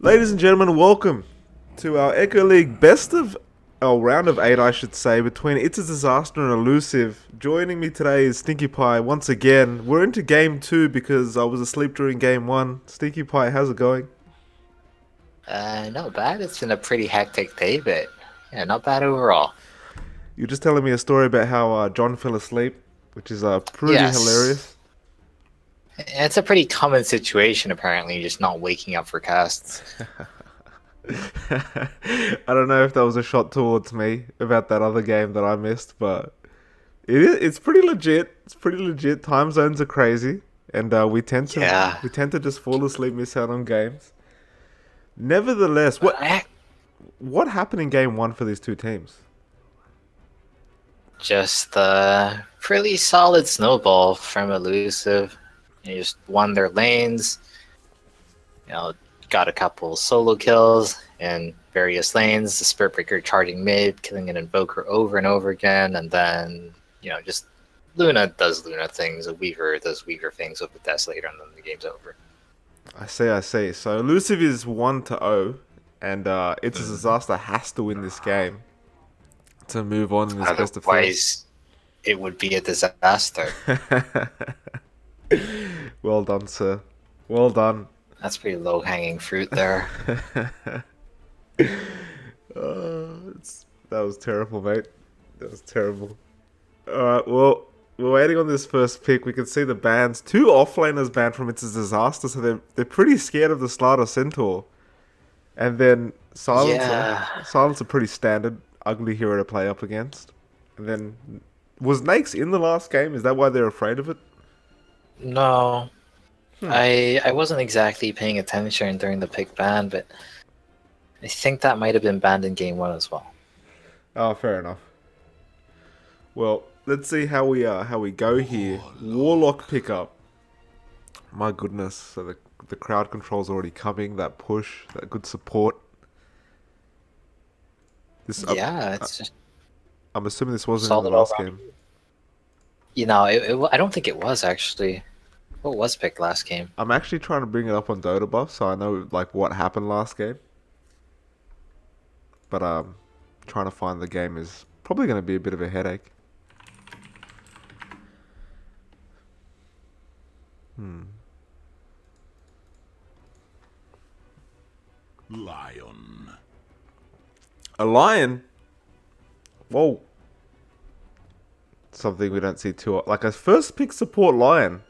Ladies and gentlemen, welcome to our Echo League best of our round of 8, I should say, between It's a Disaster and Elusive. Joining me today is StinkyPie once again. We're into game 2 because I was asleep during game 1. StinkyPie, how's it going? Not bad. It's been a pretty hectic day, but yeah, not bad overall. You're just telling me a story about how John fell asleep, which is pretty Yes, hilarious. it's a pretty common situation apparently, just not waking up for casts. I don't know if that was a shot towards me about that other game that I missed, but it's pretty legit. It's pretty legit. Time zones are crazy, and we tend to Yeah, we tend to just fall asleep, miss out on games. Nevertheless, but what happened in game 1 for these two teams? just a pretty solid snowball from Elusive. They just won their lanes. You know, got a couple solo kills in various lanes. The Spirit Breaker charging mid, killing an Invoker over and over again, and then just Luna does Luna things. A Weaver does Weaver things with the Desolator, and then the game's over. I see. So Elusive is 1-0, and it's a Mhm. disaster has to win this game to move on in this best of 3. Otherwise, it would be a disaster. Well done, sir. Well done. That's pretty low hanging fruit there. That was terrible, mate. That was terrible. Alright, well, we're waiting on this first pick. We can see the bans. Two offlaners banned from It's a Disaster, so they're pretty scared of the Slider Centaur. And then Silencer. Yeah, Silencer pretty standard, ugly hero to play up against. And then was Nakes in the last game? Is that why they're afraid of it? no. Hmm. I wasn't exactly paying attention during the pick ban, but I think that might have been banned in game one as well. Oh, fair enough. Well, let's see how we go here. Warlock pickup. My goodness. So the crowd control's already coming. That push, that good support. This Yeah, it's just I'm assuming this wasn't in the solid all last around. game. I don't think it was actually. What was picked last game? I'm actually trying to bring it up on Dota Buff, so I know like what happened last game. But trying to find the game is probably going to be a bit of a headache. Hmm. Lion. A lion. Whoa. Something we don't see too like a first pick support lion.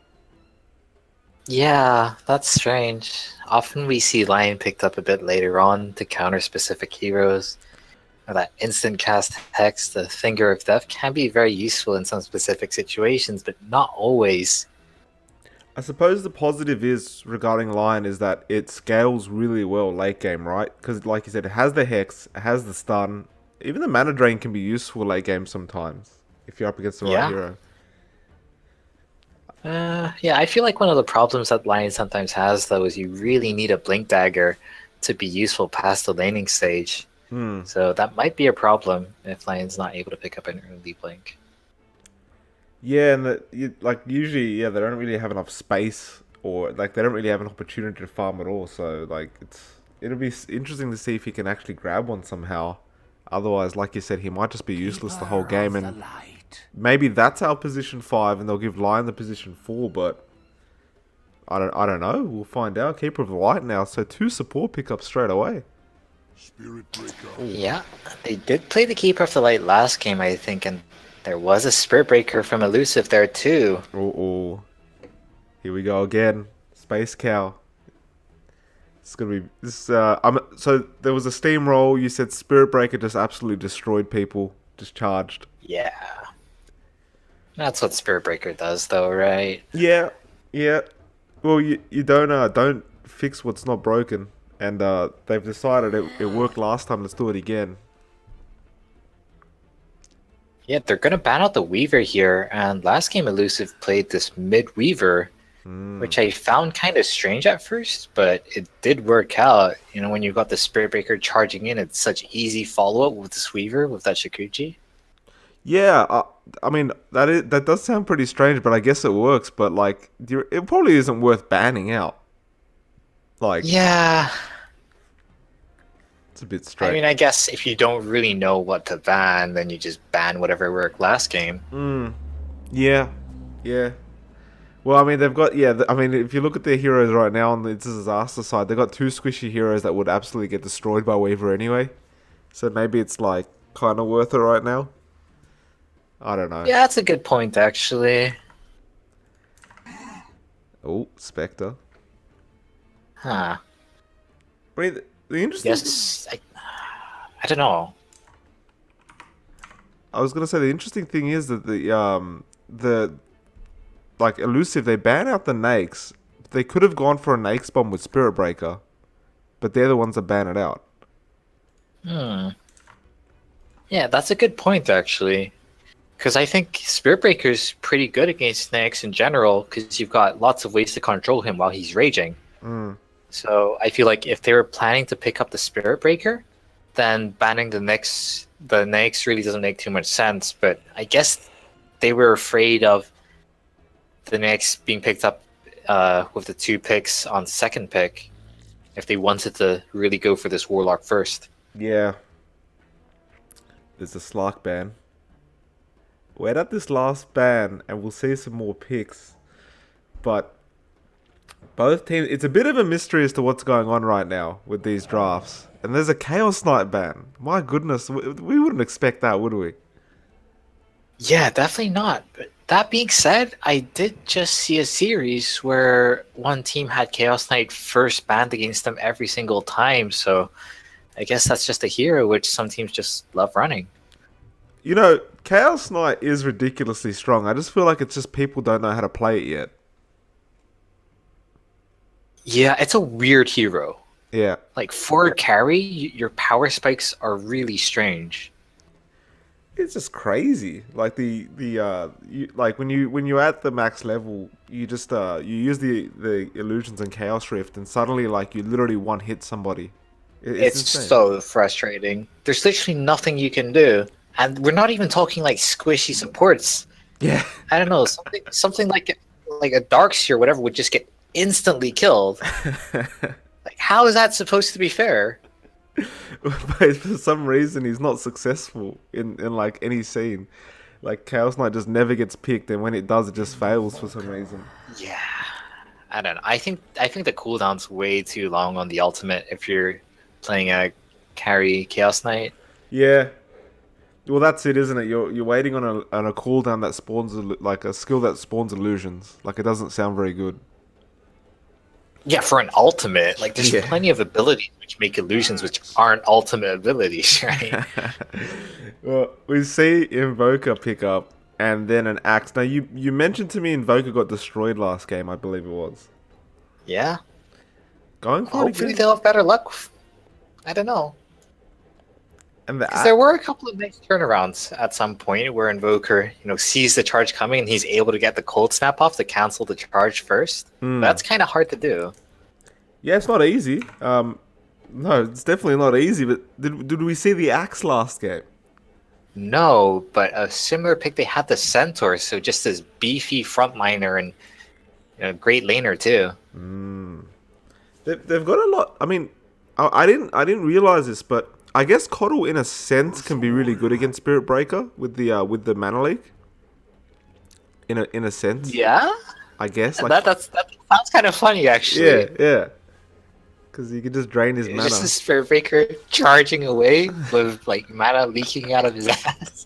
Yeah, that's strange. Often we see Lion picked up a bit later on to counter specific heroes. Or that instant cast Hex, the Finger of Death, can be very useful in some specific situations, but not always. I suppose the positive is regarding lion is that it scales really well late game, right? Because like you said, it has the hex, it has the stun. Even the mana drain can be useful late game sometimes if you're up against the right Yeah. hero. Yeah, I feel like one of the problems that Lion sometimes has, though, is you really need a Blink Dagger to be useful past the laning stage. Hmm. So that might be a problem if Lion's not able to pick up an early Blink. Yeah, and like usually, yeah, they don't really have enough space, or like they don't really have an opportunity to farm at all. So like it'll be interesting to see if he can actually grab one somehow. Otherwise, like you said, he might just be useless the whole Keeper game, of the and light. maybe that's our position 5, and they'll give Lion the position 4. But I don't know. We'll find out. Keeper of the Light now, so 2 support pickups straight away. Spirit breaker. Yeah, they did play the Keeper of the Light last game, I think, and there was a Spirit Breaker from Elusive there too. Oh, here we go again. Space Cow. It's gonna be this. So there was a steamroll. You said Spirit Breaker just absolutely destroyed people. Just charged. Yeah. That's what Spirit Breaker does, though, right? Yeah, yeah. Well, you don't fix what's not broken, and they've decided it worked last time. Let's do it again. Yeah, they're gonna ban out the Weaver here, and last game Elusive played this mid Weaver, which I found kind of strange at first, but it did work out. You know, when you got the Spirit Breaker charging in, it's such easy follow up with this Weaver with that Shikuchi. Yeah, I mean that does sound pretty strange, but I guess it works. But like, it probably isn't worth banning out. Like, Yeah, It's a bit I strange. mean, I guess if you don't really know what to ban, then you just ban whatever worked last game. Yeah, yeah. Well, I mean, they've got I mean, if you look at their heroes right now on the Disasta side, they've got two squishy heroes that would absolutely get destroyed by Weaver anyway. So maybe it's like kind of worth it right now. I don't know. Yeah, that's a good point, actually. Oh, Spectre. Huh. I mean, the interesting. Yes, I don't know. I was gonna say the interesting thing is that the like Elisiv, they ban out the Nakes. They could have gone for a Nakes bomb with Spirit Breaker, but they're the ones that ban it out. Yeah, that's a good point, actually. Because I think Spirit Breaker's pretty good against snakes in general, because you've got lots of ways to control him while he's raging. So I feel like if they were planning to pick up the Spirit Breaker, then banning the next really doesn't make too much sense. But I guess they were afraid of the next being picked up with the 2 picks on second pick, if they wanted to really go for this Warlock first. Yeah. There's a Slark ban. Wait at this last ban, and we'll see some more picks. But both teams, it's a bit of a mystery as to what's going on right now with these drafts. And there's a Chaos Knight ban. My goodness, we wouldn't expect that, would we? Yeah, definitely not. But that being said, I did just see a series where one team had Chaos Knight first banned against them every single time. So I guess that's just a hero which some teams just love running. You know, Chaos Knight is ridiculously strong. I just feel like it's just people don't know how to play it yet. Yeah, it's a weird hero. Yeah. Like for carry, your power spikes are really strange. It's just crazy. Like like when you're at the max level, you just you use the illusions and Chaos Rift, and suddenly like you literally one hit somebody. It's insane. so frustrating. There's literally nothing you can do, and we're not even talking like squishy supports. Yeah. I don't know, something like a Darkseer or whatever would just get instantly killed. Like, how is that supposed to be fair? But for some reason, he's not successful in like any scene. Like Chaos Knight just never gets picked, and when it does, it just fails for some reason. Yeah, I don't know. I think the cooldown's way too long on the ultimate if you're playing a carry Chaos Knight. Yeah. Well, that's it, isn't it? You're waiting on a cooldown that spawns like a skill that spawns illusions. Like it doesn't sound very good. Yeah, for an ultimate, like there's Yeah. plenty of abilities which make illusions which aren't ultimate abilities, right? Well, we see Invoker pick up and then an Axe. Now, you mentioned to me Invoker got destroyed last game, I believe it was. Yeah. Going for it Hopefully again? they'll have better luck. I don't know. And the 'Cause there were a couple of nice turnarounds at some point where Invoker, sees the charge coming and he's able to get the cold snap off to cancel the charge first. That's kind of hard to do. Yeah, it's not easy. No, it's definitely not easy, but did we see the Axe last game? No, but a similar pick they had the Centaur, so just this beefy frontliner and great laner too. They've got a lot. I mean, I didn't realize this, but I guess Coddle in a sense can be really good against Spirit Breaker with the mana leak. In a sense, Yeah, I guess. Like, that sounds kind of funny actually. yeah. Because you can just drain his mana. Just a Spirit Breaker charging away with like mana leaking out of his ass.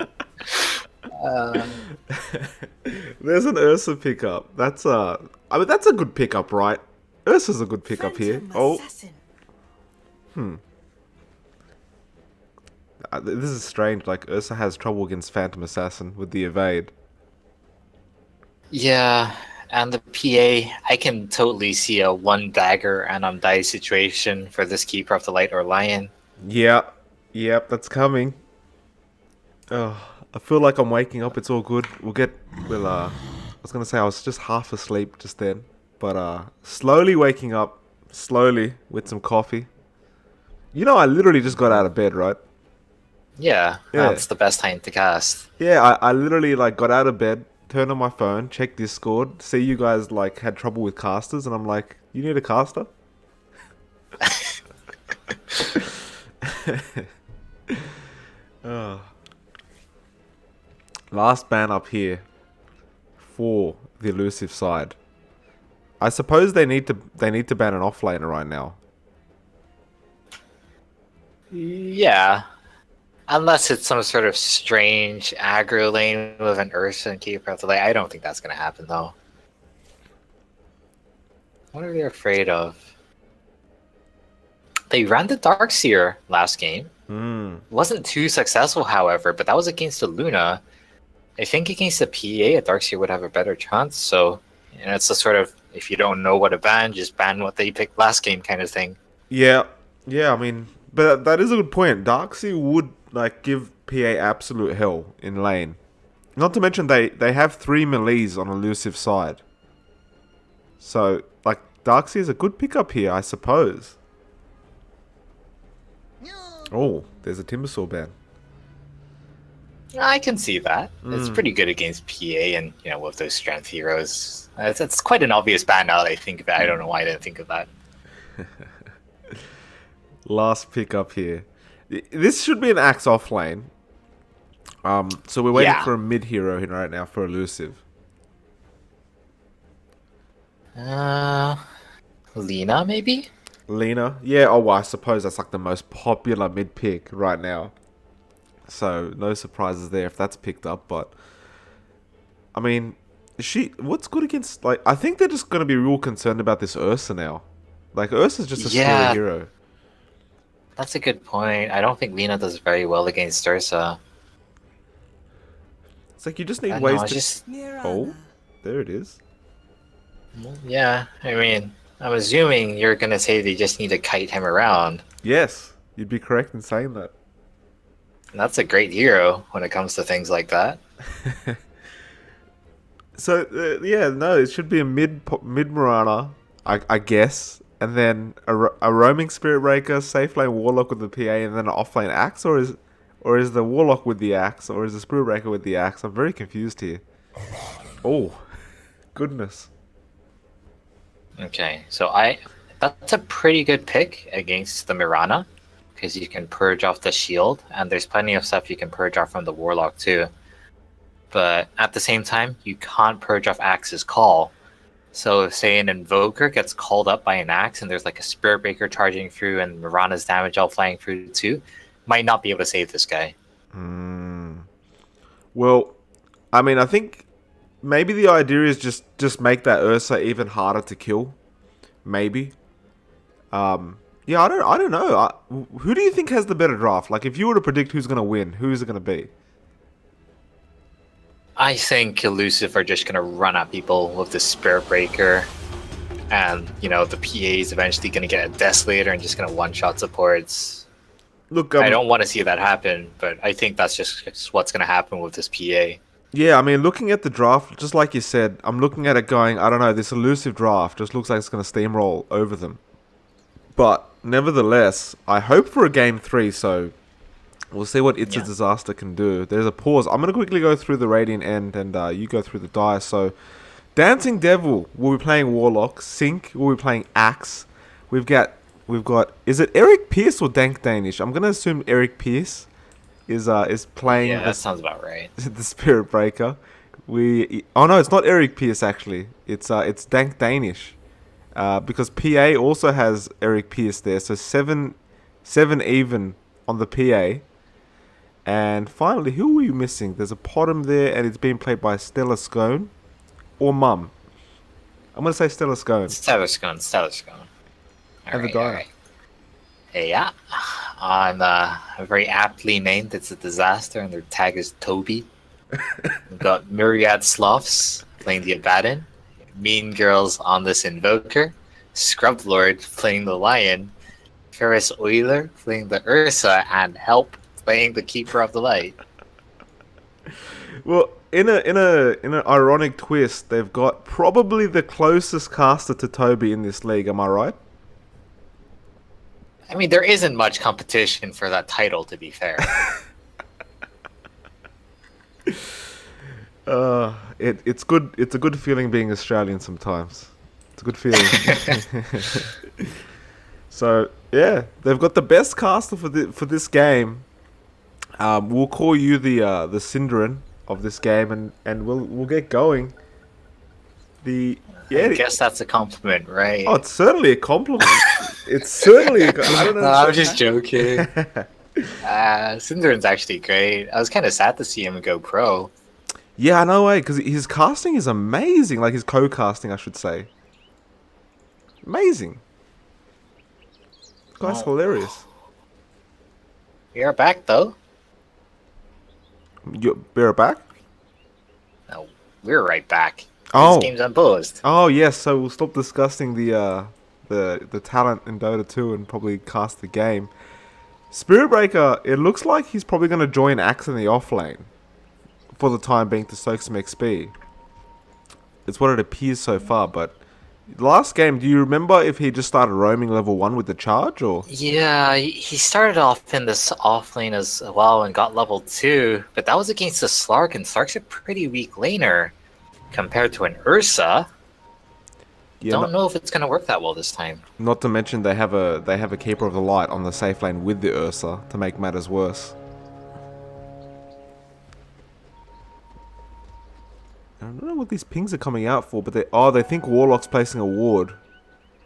There's an Ursa pickup. That's I mean that's a good pickup, right? Ursa's a good pickup here. Oh, this is strange. Like Ursa has trouble against Phantom Assassin with the evade. Yeah, and the PA, I can totally see a one dagger and I'm die situation for this Keeper of the Light or Lion. Yep, that's coming. Oh, I feel like I'm waking up. It's all good. I was gonna say I was just half asleep just then, but slowly waking up, slowly with some coffee. I literally just got out of bed, right? Yeah, Yeah. that's the best time to cast. Yeah, I literally like got out of bed, turned on my phone, checked Discord, see you guys like had trouble with casters, and I'm like, you need a caster? Oh. Last ban up here for the elusive side. I suppose they need to ban an offlaner right now. Yeah. Unless it's some sort of strange aggro lane with an Ursa and Keeper of the Light. I don't think that's going to happen, though. What are they afraid of? They ran the Darkseer last game. Wasn't too successful, however, but that was against the Luna. I think against the PA, a Darkseer would have a better chance. So, it's a sort of, if you don't know what to ban, just ban what they picked last game kind of thing. Yeah, I mean, but that is a good point. Darkseer would like give PA absolute hell in lane. Not to mention they have 3 melees on elusive side. So, like, Darkseer is a good pickup here, I suppose. Oh, there's a Timbersaw ban. I can see that. It's pretty good against PA and, with those strength heroes. It's quite an obvious ban now that I think of it. I don't know why I didn't think of that. Last pickup here. This should be an Axe off lane. So we're waiting for a mid hero here right now for elusive. Lina, maybe? Lina? Yeah, oh, well, I suppose that's like the most popular mid pick right now. So, no surprises there if that's picked up, but... I mean, what's good against... Like, I think they're just going to be real concerned about this Ursa now. Like, Ursa's just a scary hero. That's a good point. I don't think Lina does very well against Ursa. It's like you just need ways to... Just... Oh, there it is. Yeah, I mean... I'm assuming you're going to say they just need to kite him around. Yes, you'd be correct in saying that. And that's a great hero when it comes to things like that. So, yeah, no, it should be a mid Mirana, I guess. And then a roaming Spirit Breaker, safe lane Warlock with the PA, and then an off lane Axe? Or is the Warlock with the Axe? Or is the Spirit Breaker with the Axe? I'm very confused here. Oh, goodness. Okay, so that's a pretty good pick against the Mirana, because you can purge off the shield, and there's plenty of stuff you can purge off from the Warlock too. But at the same time, you can't purge off Axe's call. So if, say, an Invoker gets called up by an Axe, and there's like a Spirit Breaker charging through, and Mirana's damage all flying through too, might not be able to save this guy. Well, I mean, I think... Maybe the idea is just make that Ursa even harder to kill. Maybe. Yeah, I don't know. Who do you think has the better draft? Like, if you were to predict who's going to win, who is it going to be? I think Elusive are just going to run at people with the Spirit Breaker. And, the PA is eventually going to get a Desolator and just going to one-shot supports. Look, I don't want to see that happen, but I think that's just what's going to happen with this PA. Yeah, I mean, looking at the draft, just like you said, I'm looking at it going, I don't know, this elusive draft just looks like it's going to steamroll over them. But, nevertheless, I hope for a Game 3, so we'll see what It's a Disaster can do. There's a pause. I'm going to quickly go through the Radiant End, and you go through the dice. So, Dancing Devil will be playing Warlock. Sync will be playing Axe. We've got, is it Eric Pierce or Dank Danish? I'm going to assume Eric Pierce is playing. Yeah, that sounds about right. The Spirit Breaker. Oh no, it's not Eric Pierce actually. It's Dank Danish, because PA also has Eric Pierce there. So seven even on the PA. And finally, who are we missing? There's a Potom there, and it's being played by Stella Scone or Mum. I'm gonna say Stella Scone. Stellar Scone. And the die. Yeah. On very aptly named, It's a Disaster, and their tag is Toby. We've got Myriad Sloths playing the Abaddon, Mean Girls on this Invoker, Scrub Lord playing the Lion, Ferris Euler playing the Ursa, and Help playing the Keeper of the Light. Well, in an ironic twist, they've got probably the closest caster to Toby in this league. Am I right? I mean, there isn't much competition for that title, to be fair. It's good. It's a good feeling being Australian sometimes. It's a good feeling. So Yeah, they've got the best caster for this game. We'll call you the Synderen of this game, and we'll get going. The I yeah, guess that's a compliment, right? oh, it's certainly a compliment. It's certainly I don't know. I'm just joking. Cinderen's actually great. I was kind of sad to see him go pro. Yeah, I know, because his casting is amazing. Like his co-casting, I should say. Amazing. Guy's Oh. hilarious. We are back though. Bear back? No, we're right back. Oh. This game's unpaused. Oh yes, so we'll stop discussing the talent in Dota 2 and probably cast the game. Spirit Breaker, it looks like he's probably going to join Axe in the off lane for the time being to soak some XP. It's what it appears so far, but last game, do you remember if he just started roaming level 1 with the charge, or? Yeah, he started off in this off lane as well and got level 2, but that was against a Slark, and Slark's a pretty weak laner compared to an Ursa. Yeah, Don't know if it's gonna work that well this time. not to mention they have a Keeper of the Light on the safe lane with the Ursa to make matters worse. I don't know what these pings are coming out for, but they think Warlock's placing a ward.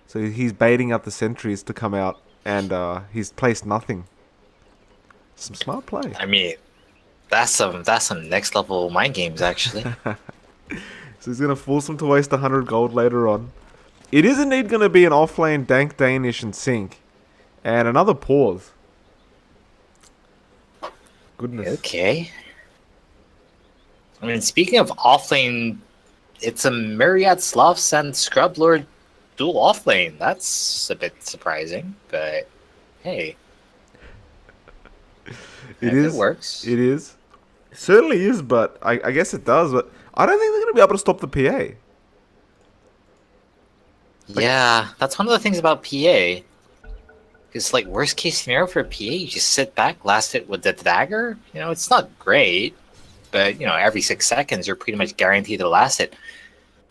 So he's baiting out the sentries to come out, and he's placed nothing. Some smart play. I mean, that's some next level mind games actually. So he's going to force them to waste 100 gold later on. It is indeed going to be an offlane Dank Danish and Sync. And another pause. Goodness. Okay. I mean, speaking of offlane, it's a Myriad Sloughs and Scrub Lord dual offlane. That's a bit surprising, but hey. It works. It is. It certainly is, but I guess it does. But I don't think they're going to be able to stop the PA. Yeah, that's one of the things about PA. Because, like, worst case scenario for PA, you just sit back, last it with the dagger. You know, it's not great, but, you know, every 6 seconds, you're pretty much guaranteed to last it.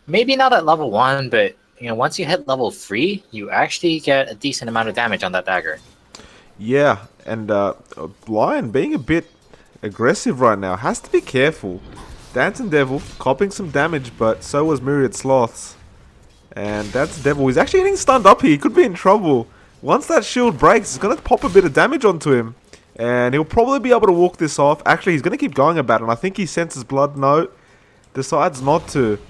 Maybe not at level 1, but, you know, once you hit level 3, you actually get a decent amount of damage on that dagger. Yeah, and Lion being a bit aggressive right now has to be careful. Dancing Devil copping some damage, but so was Myriad Sloths. And Dancing Devil, he's actually getting stunned up here. He could be in trouble. Once that shield breaks, it's going to pop a bit of damage onto him. And he'll probably be able to walk this off. Actually, he's going to keep going about it. And I think he senses blood. No, decides not to.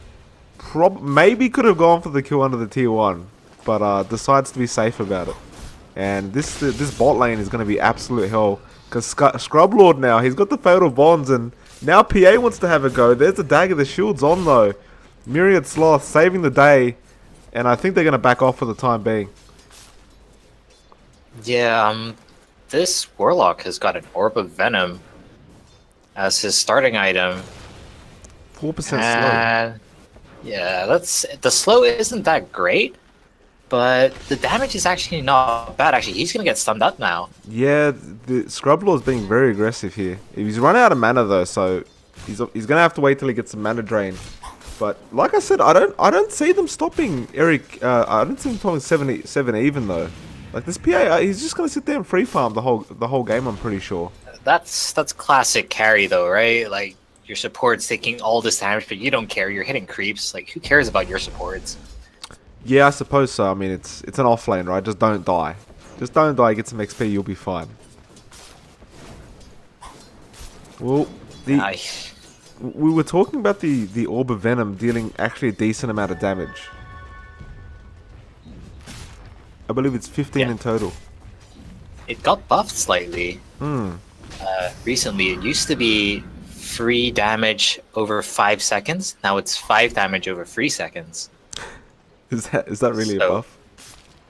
Maybe could have gone for the kill under the tier 1. But decides to be safe about it. And this bot lane is going to be absolute hell. Because Scrub Lord now, he's got the Fatal Bonds. And now PA wants to have a go. There's the dagger. The shield's on though. Myriad Sloth saving the day. And I think they're going to back off for the time being. Yeah, this Warlock has got an Orb of Venom as his starting item. 4% slow. Yeah, the slow isn't that great, but the damage is actually not bad. Actually, he's gonna get stunned up now. Yeah, the Scrub Lord's being very aggressive here. He's run out of mana though, so he's gonna have to wait till he gets some mana drain. But like I said, I don't see them stopping Eric. I don't see them stopping 7 even though. Like this PA, he's just gonna sit there and free farm the whole game. I'm pretty sure. That's classic carry though, right? Like your support's taking all this damage, but you don't care. You're hitting creeps. Like who cares about your supports? Yeah, I suppose so. I mean, it's an off lane, right? Just don't die. Just don't die. Get some XP. You'll be fine. Well, we were talking about the Orb of Venom dealing actually a decent amount of damage. I believe it's 15 in total. It got buffed slightly. Recently, it used to be 3 damage over 5 seconds. Now it's 5 damage over 3 seconds. Is that really a buff?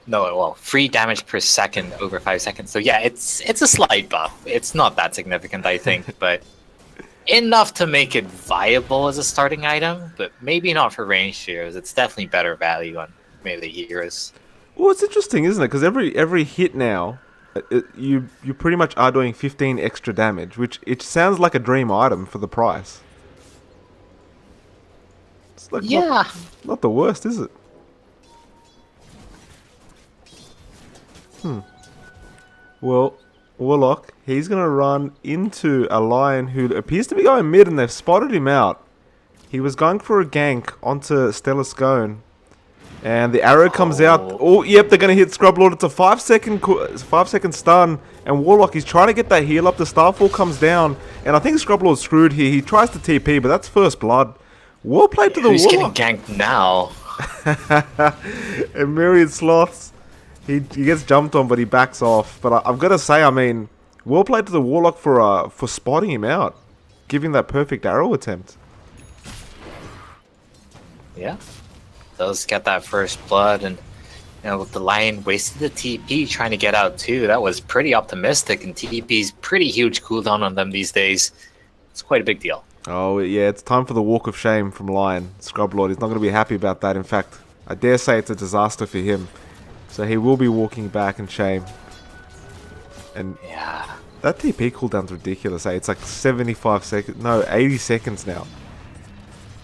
No, well, 3 damage per second over 5 seconds. So yeah, it's a slight buff. It's not that significant, I think, but enough to make it viable as a starting item. But maybe not for ranged heroes. It's definitely better value on melee heroes. Well, it's interesting, isn't it? Because every hit now, you pretty much are doing 15 extra damage, which it sounds like a dream item for the price. It's like not the worst, is it? Well, Warlock, he's going to run into a Lion who appears to be going mid, and they've spotted him out. He was going for a gank onto Stellar Scone, and the arrow comes out. Oh, yep, they're going to hit Scrublord. It's a 5-second stun, and Warlock is trying to get that heal up. The Starfall comes down, and I think Scrublord's screwed here. He tries to TP, but that's first blood. Well played to the Who's Warlock. getting ganked now? And Myriad Sloths, he gets jumped on, but he backs off. But I've got to say, I mean, well played to the Warlock for spotting him out, giving that perfect arrow attempt. Yeah. Does get that first blood, and the Lion wasted the TP trying to get out too. That was pretty optimistic, and TP's pretty huge cooldown on them these days. It's quite a big deal. Oh, yeah, it's time for the walk of shame from Lion. Scrublord, he's not going to be happy about that. In fact, I dare say it's a disaster for him. So he will be walking back in shame. And Yeah. that TP cooldown's ridiculous, eh? It's like 75 seconds. No, 80 seconds now.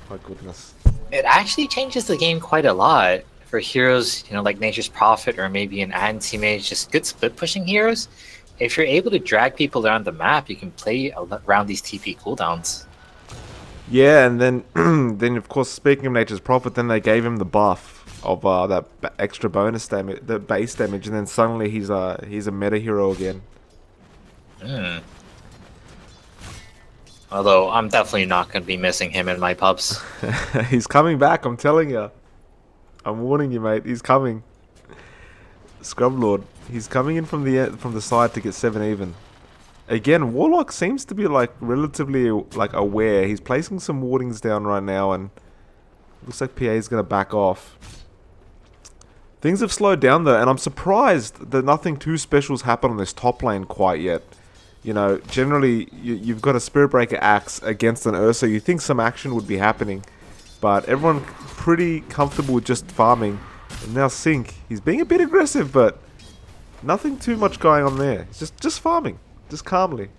My goodness. It actually changes the game quite a lot for heroes, like Nature's Prophet or maybe an anti-mage, just good split pushing heroes. If you're able to drag people around the map, you can play around these TP cooldowns. Yeah, and then, then of course, speaking of Nature's Prophet, then they gave him the buff of that extra bonus damage, the base damage, and then suddenly he's a meta hero again. Although I'm definitely not going to be missing him in my pubs. He's coming back, I'm telling you. I'm warning you, mate. He's coming. Scrublord, he's coming in from the side to get 7 even. Again, Warlock seems to be like relatively like aware. He's placing some wardings down right now, and looks like PA is going to back off. Things have slowed down though, and I'm surprised that nothing too special's happened on this top lane quite yet. Generally you've got a Spirit Breaker axe against an Ursa. You think some action would be happening, but everyone pretty comfortable with just farming. And now Sync, he's being a bit aggressive, but nothing too much going on there. He's just farming. Just calmly.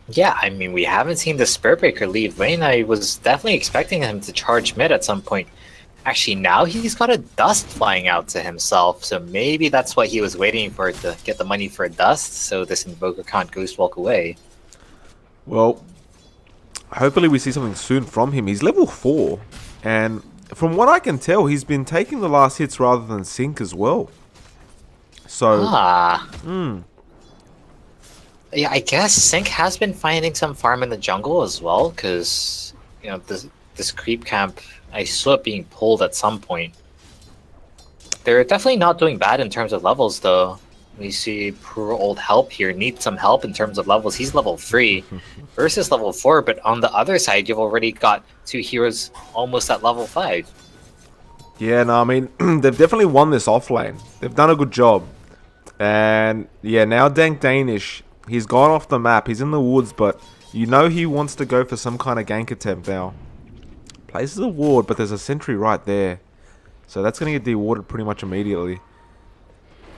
Yeah, I mean, we haven't seen the Spirit Breaker leave lane. I was definitely expecting him to charge mid at some point. Actually, now he's got a dust flying out to himself, so maybe that's what he was waiting for, to get the money for a dust, so this Invoker can't Ghost Walk away. Well, hopefully we see something soon from him. He's level 4, and from what I can tell, he's been taking the last hits rather than Sync as well. So, yeah, I guess Sync has been finding some farm in the jungle as well, because this creep camp, I saw it being pulled at some point. They're definitely not doing bad in terms of levels, though. We see poor old Help here needs some help in terms of levels. He's level 3 versus level 4, but on the other side, you've already got 2 heroes almost at level 5. yeah, no, I mean, they've definitely won this off lane. They've done a good job. And, yeah, now Dank Danish, he's gone off the map. He's in the woods, but he wants to go for some kind of gank attempt now. Places a ward, but there's a sentry right there. So that's going to get dewarded pretty much immediately.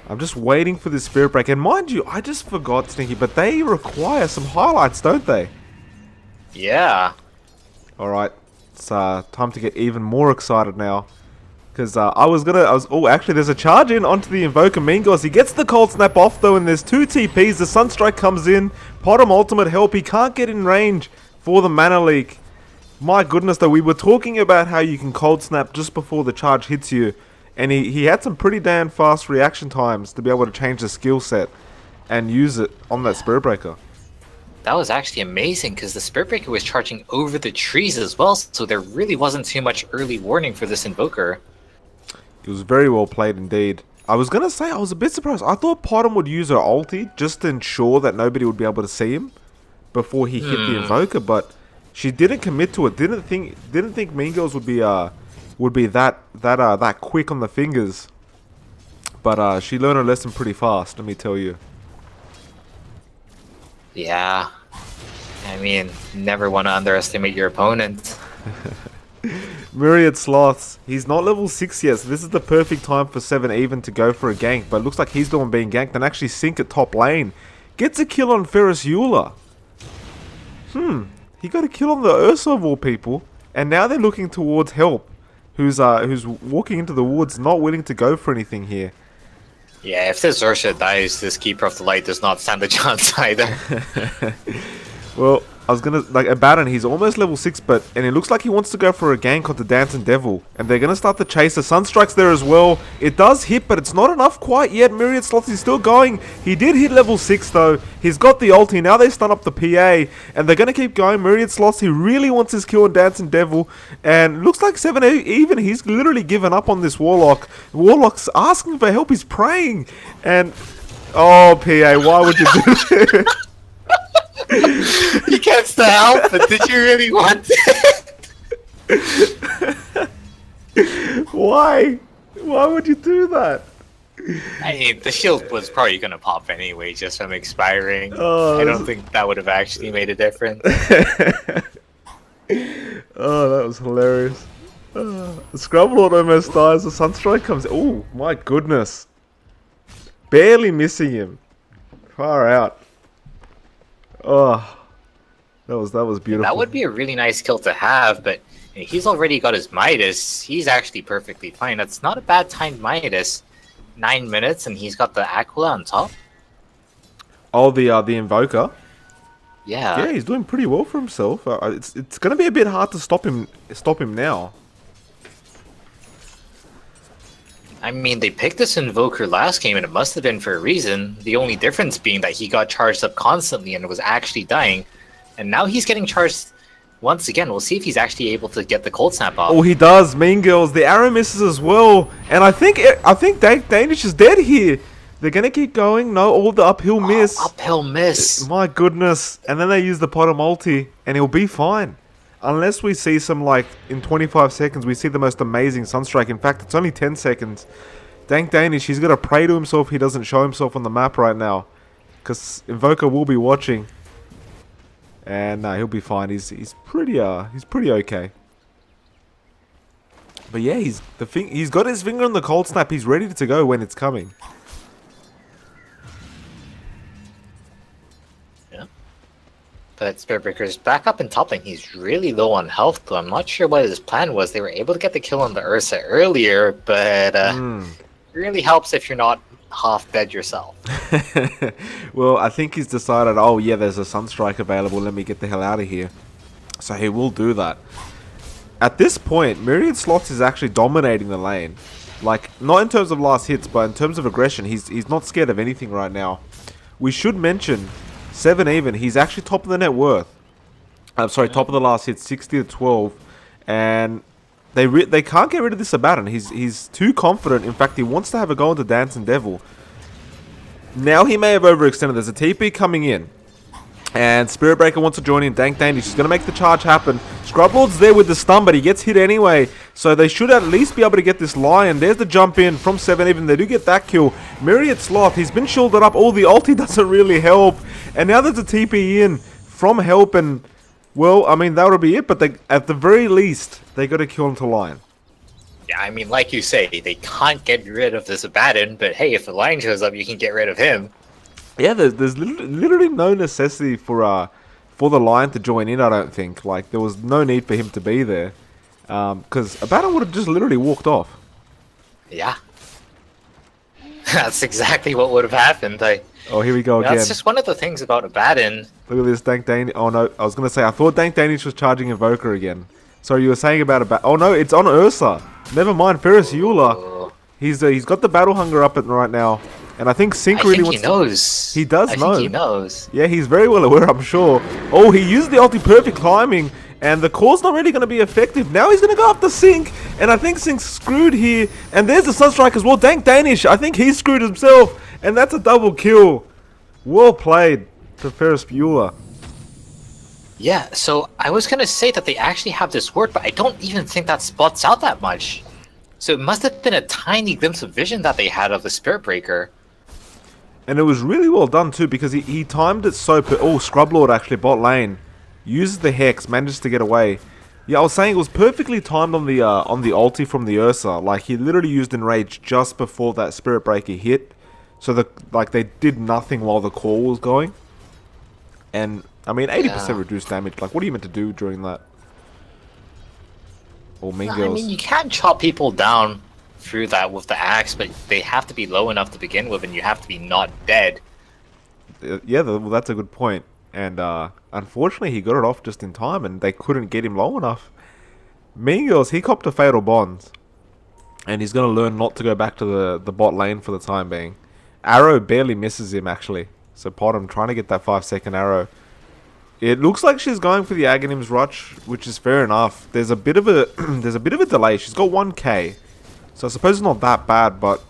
I'm just waiting for this Spirit Break. And mind you, I just forgot, Stinky, but they require some highlights, don't they? Yeah. Alright, it's time to get even more excited now. Because oh, actually there's a charge in onto the Invoker Mingos. He gets the Cold Snap off though, and there's 2 TPs. The Sunstrike comes in. Potom ultimate help. He can't get in range for the mana leak. My goodness though, we were talking about how you can Cold Snap just before the charge hits you. And he had some pretty damn fast reaction times to be able to change the skill set and use it on that Spirit Breaker. That was actually amazing, because the Spirit Breaker was charging over the trees as well, so there really wasn't too much early warning for this Invoker. It was very well played indeed. I was going to say, I was a bit surprised. I thought Potom would use her ulti just to ensure that nobody would be able to see him before he hit the Invoker, but she didn't commit to it. Didn't think Mingos would be that quick on the fingers. But she learned her lesson pretty fast, let me tell you. Yeah. I mean, never want to underestimate your opponent. Myriad Sloths, he's not level 6 yet, so this is the perfect time for 7 even to go for a gank, but it looks like he's the one being ganked and actually Sync at top lane. Gets a kill on Ferris Eula. He got a kill on the Ursa of all people, and now they're looking towards Help, who's walking into the woods, not willing to go for anything here. Yeah, if this Ursha dies, this Keeper of the Light does not stand a chance either. Well, I was gonna like Abaddon. He's almost level 6, and it looks like he wants to go for a gank on the Dancing Devil, and they're gonna start the chase. The Sunstrike's there as well. It does hit, but it's not enough quite yet. Myriad Sloth is still going. He did hit level 6 though. He's got the ulti. Now they stun up the PA, and they're gonna keep going. Myriad Sloth. He really wants his kill on Dancing Devil, and looks like 7 even. He's literally given up on this Warlock. Warlock's asking for help. He's praying, and oh PA, why would you do this? You can't help it. Did you really want it? Why? Why would you do that? I mean, the shield was probably gonna pop anyway, just from expiring. Oh, I don't think that would have actually made a difference. Oh, that was hilarious. The Scrubblord almost dies. The Sunstrike comes. Oh my goodness! Barely missing him. Far out. Oh, that was beautiful. That would be a really nice kill to have, but he's already got his Midas. He's actually perfectly fine. That's not a bad timed Midas. 9 minutes, and he's got the Aquila on top. Oh, the Invoker. Yeah. Yeah, he's doing pretty well for himself. It's gonna be a bit hard to stop him now. I mean, they picked this Invoker last game, and it must have been for a reason. The only difference being that he got charged up constantly and was actually dying. And now he's getting charged once again. We'll see if he's actually able to get the Cold Snap off. Oh, he does. Mean Girls. The arrow misses as well. And I think Danish is dead here. They're going to keep going. No, all the uphill miss. Uphill miss. My goodness. And then they use the pot of multi, and he'll be fine. Unless we see some, like, in 25 seconds, we see the most amazing Sunstrike. In fact, it's only 10 seconds. Dank Danish, he's got to pray to himself he doesn't show himself on the map right now. Because Invoker will be watching. And he'll be fine. He's pretty okay. But yeah, he's got his finger on the cold snap. He's ready to go when it's coming. Yeah. But Spiritbreaker's back up in top lane. He's really low on health, though. I'm not sure what his plan was. They were able to get the kill on the Ursa earlier, but it really helps if you're not half dead yourself. Well, I think he's decided, oh yeah, there's a Sunstrike available, let me get the hell out of here. So he will do that. At this point, Myriad Sloth is actually dominating the lane. Like, not in terms of last hits, but in terms of aggression, he's not scared of anything right now. We should mention, 7 even, he's actually top of the net worth. I'm sorry, top of the last hits, 60 to 12. And they can't get rid of this Abaddon. He's too confident. In fact, he wants to have a go into Dancing Devil. Now he may have overextended. There's a TP coming in. And Spiritbreaker wants to join in. Dank Danish is going to make the charge happen. Scrublord's there with the stun, but he gets hit anyway. So they should at least be able to get this Lion. There's the jump in from 7 even. They do get that kill. Myriad Sloth, he's been shielded up. Oh, the ulti doesn't really help. And now there's a TP in from help. And, well, I mean, that would be it. But at the very least, they got to kill him to Lion. Yeah, I mean, like you say, they can't get rid of this Abaddon, but hey, if the Lion shows up, you can get rid of him. Yeah, there's literally no necessity for the Lion to join in, I don't think. Like, there was no need for him to be there. Because Abaddon would have just literally walked off. Yeah. That's exactly what would have happened. Oh, here we go again. That's just one of the things about Abaddon. Look at this, Dank Danish. Oh, no, I was going to say, I thought Dank Danish was charging Invoker again. Sorry, you were saying about Abaddon. Oh, no, it's on Ursa. Never mind, Ferris Eula. Oh. He's got the Battle Hunger up right now. And I think Sync really wants he knows. He does know. I think he knows. Yeah, he's very well aware, I'm sure. Oh, he used the ulti perfect timing. And the core's not really going to be effective. Now he's going to go up the Sync. And I think Sync's screwed here. And there's the Sunstrike as well. Dank Danish, I think he's screwed himself. And that's a double kill. Well played to Ferris Bueller. Yeah, so I was going to say that they actually have this word, but I don't even think that spots out that much. So it must have been a tiny glimpse of vision that they had of the Spirit Breaker. And it was really well done too, because he timed it so... Oh, Scrublord actually, bot lane. Uses the Hex, manages to get away. Yeah, I was saying it was perfectly timed on the ulti from the Ursa. Like, he literally used Enrage just before that Spirit Breaker hit. So, they did nothing while the call was going. And, I mean, 80% reduced damage. Like, what are you meant to do during that? Or Mean Girls. I mean, you can't chop people down through that with the axe, but they have to be low enough to begin with, and you have to be not dead. Yeah, well, that's a good point. And unfortunately, he got it off just in time, and they couldn't get him low enough. Mean Girls, he copped a fatal bond, and he's going to learn not to go back to the bot lane for the time being. Arrow barely misses him, actually. So Potom trying to get that 5-second arrow. It looks like she's going for the Aghanim's Rush, which is fair enough. There's a bit of a there's a bit of a delay. She's got 1k, so I suppose it's not that bad, but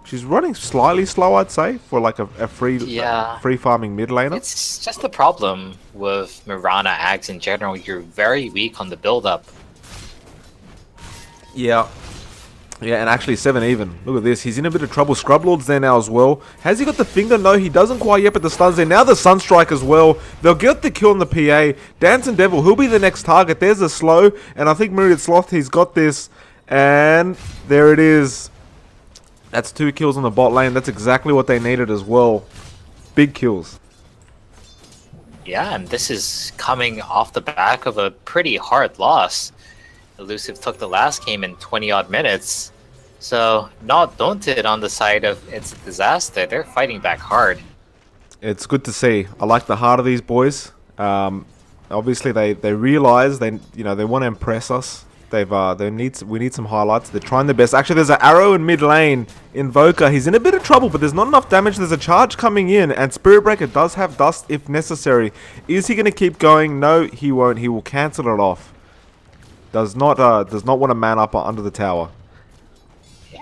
she's running slightly slow, I'd say, for like a free free farming mid laner. It's just the problem with Mirana Ags in general. You're very weak on the build up. Yeah. Yeah, and actually 7 even. Look at this. He's in a bit of trouble. Scrublord's there now as well. Has he got the finger? No, he doesn't quite yet, but the stun's there. Now the Sunstrike as well. They'll get the kill on the PA. Dancing Devil, he'll be the next target. There's a slow, and I think Myriad Sloth, he's got this. And there it is. That's 2 kills on the bot lane. That's exactly what they needed as well. Big kills. Yeah, and this is coming off the back of a pretty hard loss. Elisiv took the last game in 20-odd minutes. So, not daunted on the side of it's a disaster. They're fighting back hard. It's good to see. I like the heart of these boys. Obviously, they realize they want to impress us. We need some highlights. They're trying their best. Actually, there's an arrow in mid lane. Invoker, he's in a bit of trouble, but there's not enough damage. There's a charge coming in, and Spirit Breaker does have dust if necessary. Is he going to keep going? No, he won't. He will cancel it off. Does not want to man up under the tower.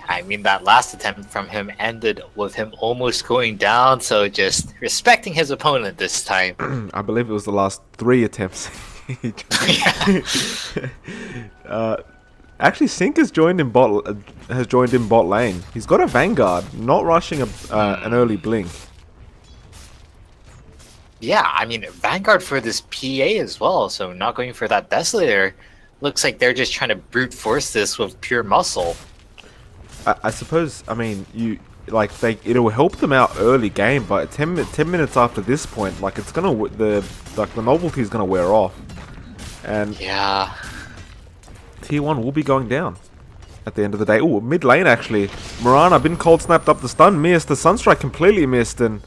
I mean, that last attempt from him ended with him almost going down, so just respecting his opponent this time. I believe it was the last 3 attempts. Actually, Sync has joined in bot lane. He's got a Vanguard, not rushing an early blink. Yeah, I mean, Vanguard for this PA as well, so not going for that Desolator. Looks like they're just trying to brute force this with pure muscle. I suppose, I mean, it'll help them out early game, but 10 minutes after this point, like the novelty is gonna wear off, and yeah, tier 1 will be going down at the end of the day. Oh, mid lane actually, Mirana been cold snapped up the stun, missed the Sunstrike, completely missed, and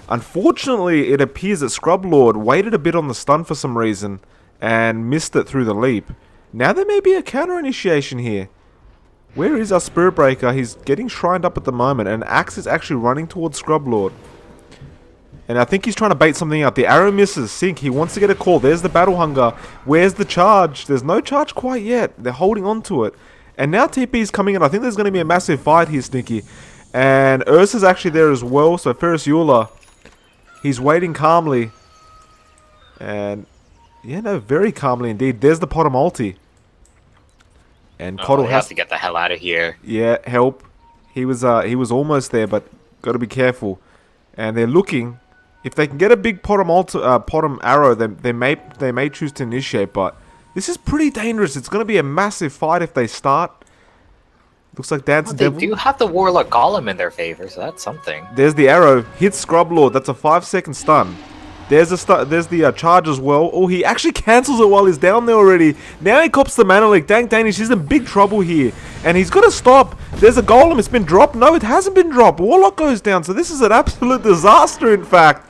unfortunately it appears that Scrublord waited a bit on the stun for some reason and missed it through the leap. Now there may be a counter initiation here. Where is our Spirit Breaker? He's getting shrined up at the moment, and Axe is actually running towards Scrublord. And I think he's trying to bait something out. The arrow misses. Sync, he wants to get a call. There's the Battle Hunger. Where's the charge? There's no charge quite yet. They're holding on to it. And now TP is coming in. I think there's going to be a massive fight here, Stinky. And Ursa's actually there as well. So Ferris Eula, he's waiting calmly. And yeah, no, very calmly indeed. There's the Potom ulti. And Coddle has to get the hell out of here. Yeah, help. He was almost there, but got to be careful. And they're looking. If they can get a big Potom arrow, then they may choose to initiate. But this is pretty dangerous. It's going to be a massive fight if they start. Looks like Dancing Devil. They do have the Warlock Golem in their favor, so that's something. There's the arrow. Hits Scrublord. That's a 5-second stun. There's the charge as well. Oh, he actually cancels it while he's down there already. Now he cops the mana leak. Dank Danish, he's in big trouble here. And he's got to stop. There's a golem. It's been dropped. No, it hasn't been dropped. Warlock goes down. So this is an absolute disaster, in fact.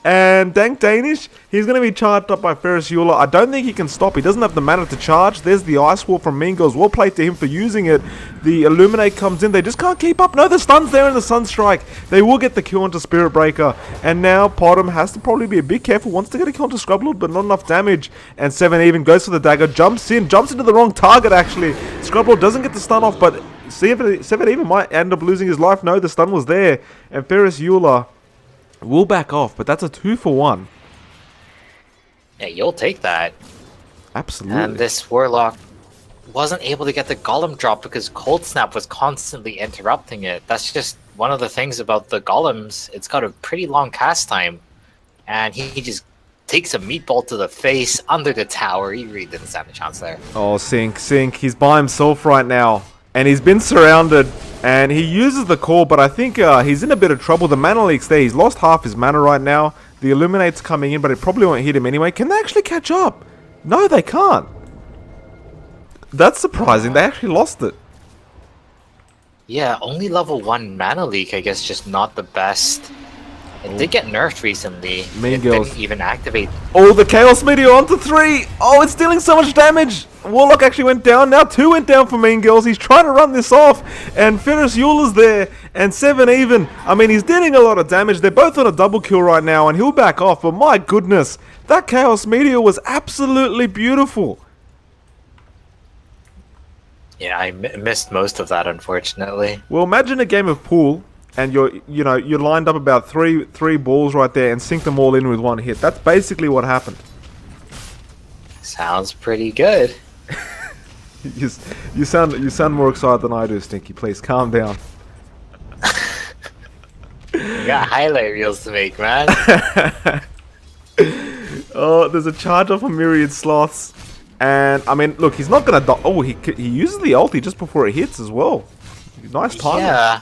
And Dank Danish, he's going to be charged up by Ferris Eula. I don't think he can stop. He doesn't have the mana to charge. There's the Ice Wall from Mean Girls. Well played to him for using it. The Illuminate comes in. They just can't keep up. No, the stun's there in the Sunstrike. They will get the kill onto Spirit Breaker. And now Potom has to probably be a bit careful. Wants to get a kill onto Scrublord, but not enough damage. And 7 even goes for the dagger. Jumps into the wrong target, actually. Scrublord doesn't get the stun off, but 7 even might end up losing his life. No, the stun was there. And Ferris Eula will back off, but that's a 2-for-1. Yeah, you'll take that. Absolutely. And this Warlock wasn't able to get the Golem drop because Cold Snap was constantly interrupting it. That's just one of the things about the Golems. It's got a pretty long cast time. And he just takes a meatball to the face under the tower. He really didn't stand a chance there. Oh, Sync. He's by himself right now. And he's been surrounded. And he uses the call, but I think he's in a bit of trouble. The mana leak's there. He's lost half his mana right now. The Illuminate's coming in, but it probably won't hit him anyway. Can they actually catch up? No, they can't. That's surprising. They actually lost it. Yeah, only level 1 mana leak, I guess, just not the best. It did get nerfed recently. Mean it Girls. didn't even activate. Oh, the Chaos Meteor onto 3. Oh, it's dealing so much damage. Warlock actually went down. Now 2 went down for Mean Girls. He's trying to run this off. And Ferris Euler's there. And 7 even. I mean, he's dealing a lot of damage. They're both on a double kill right now. And he'll back off. But my goodness, that Chaos Meteor was absolutely beautiful. Yeah, I missed most of that, unfortunately. Well, imagine a game of pool. And you're lined up about three balls right there and sink them all in with one hit. That's basically what happened. Sounds pretty good. You sound more excited than I do, Stinky. Please calm down. You got highlight reels to make, man. Oh, there's a charge off of Myriad Sloths, and I mean, look, he's not gonna die. Oh, he uses the ulti just before it hits as well. Nice timing. Yeah.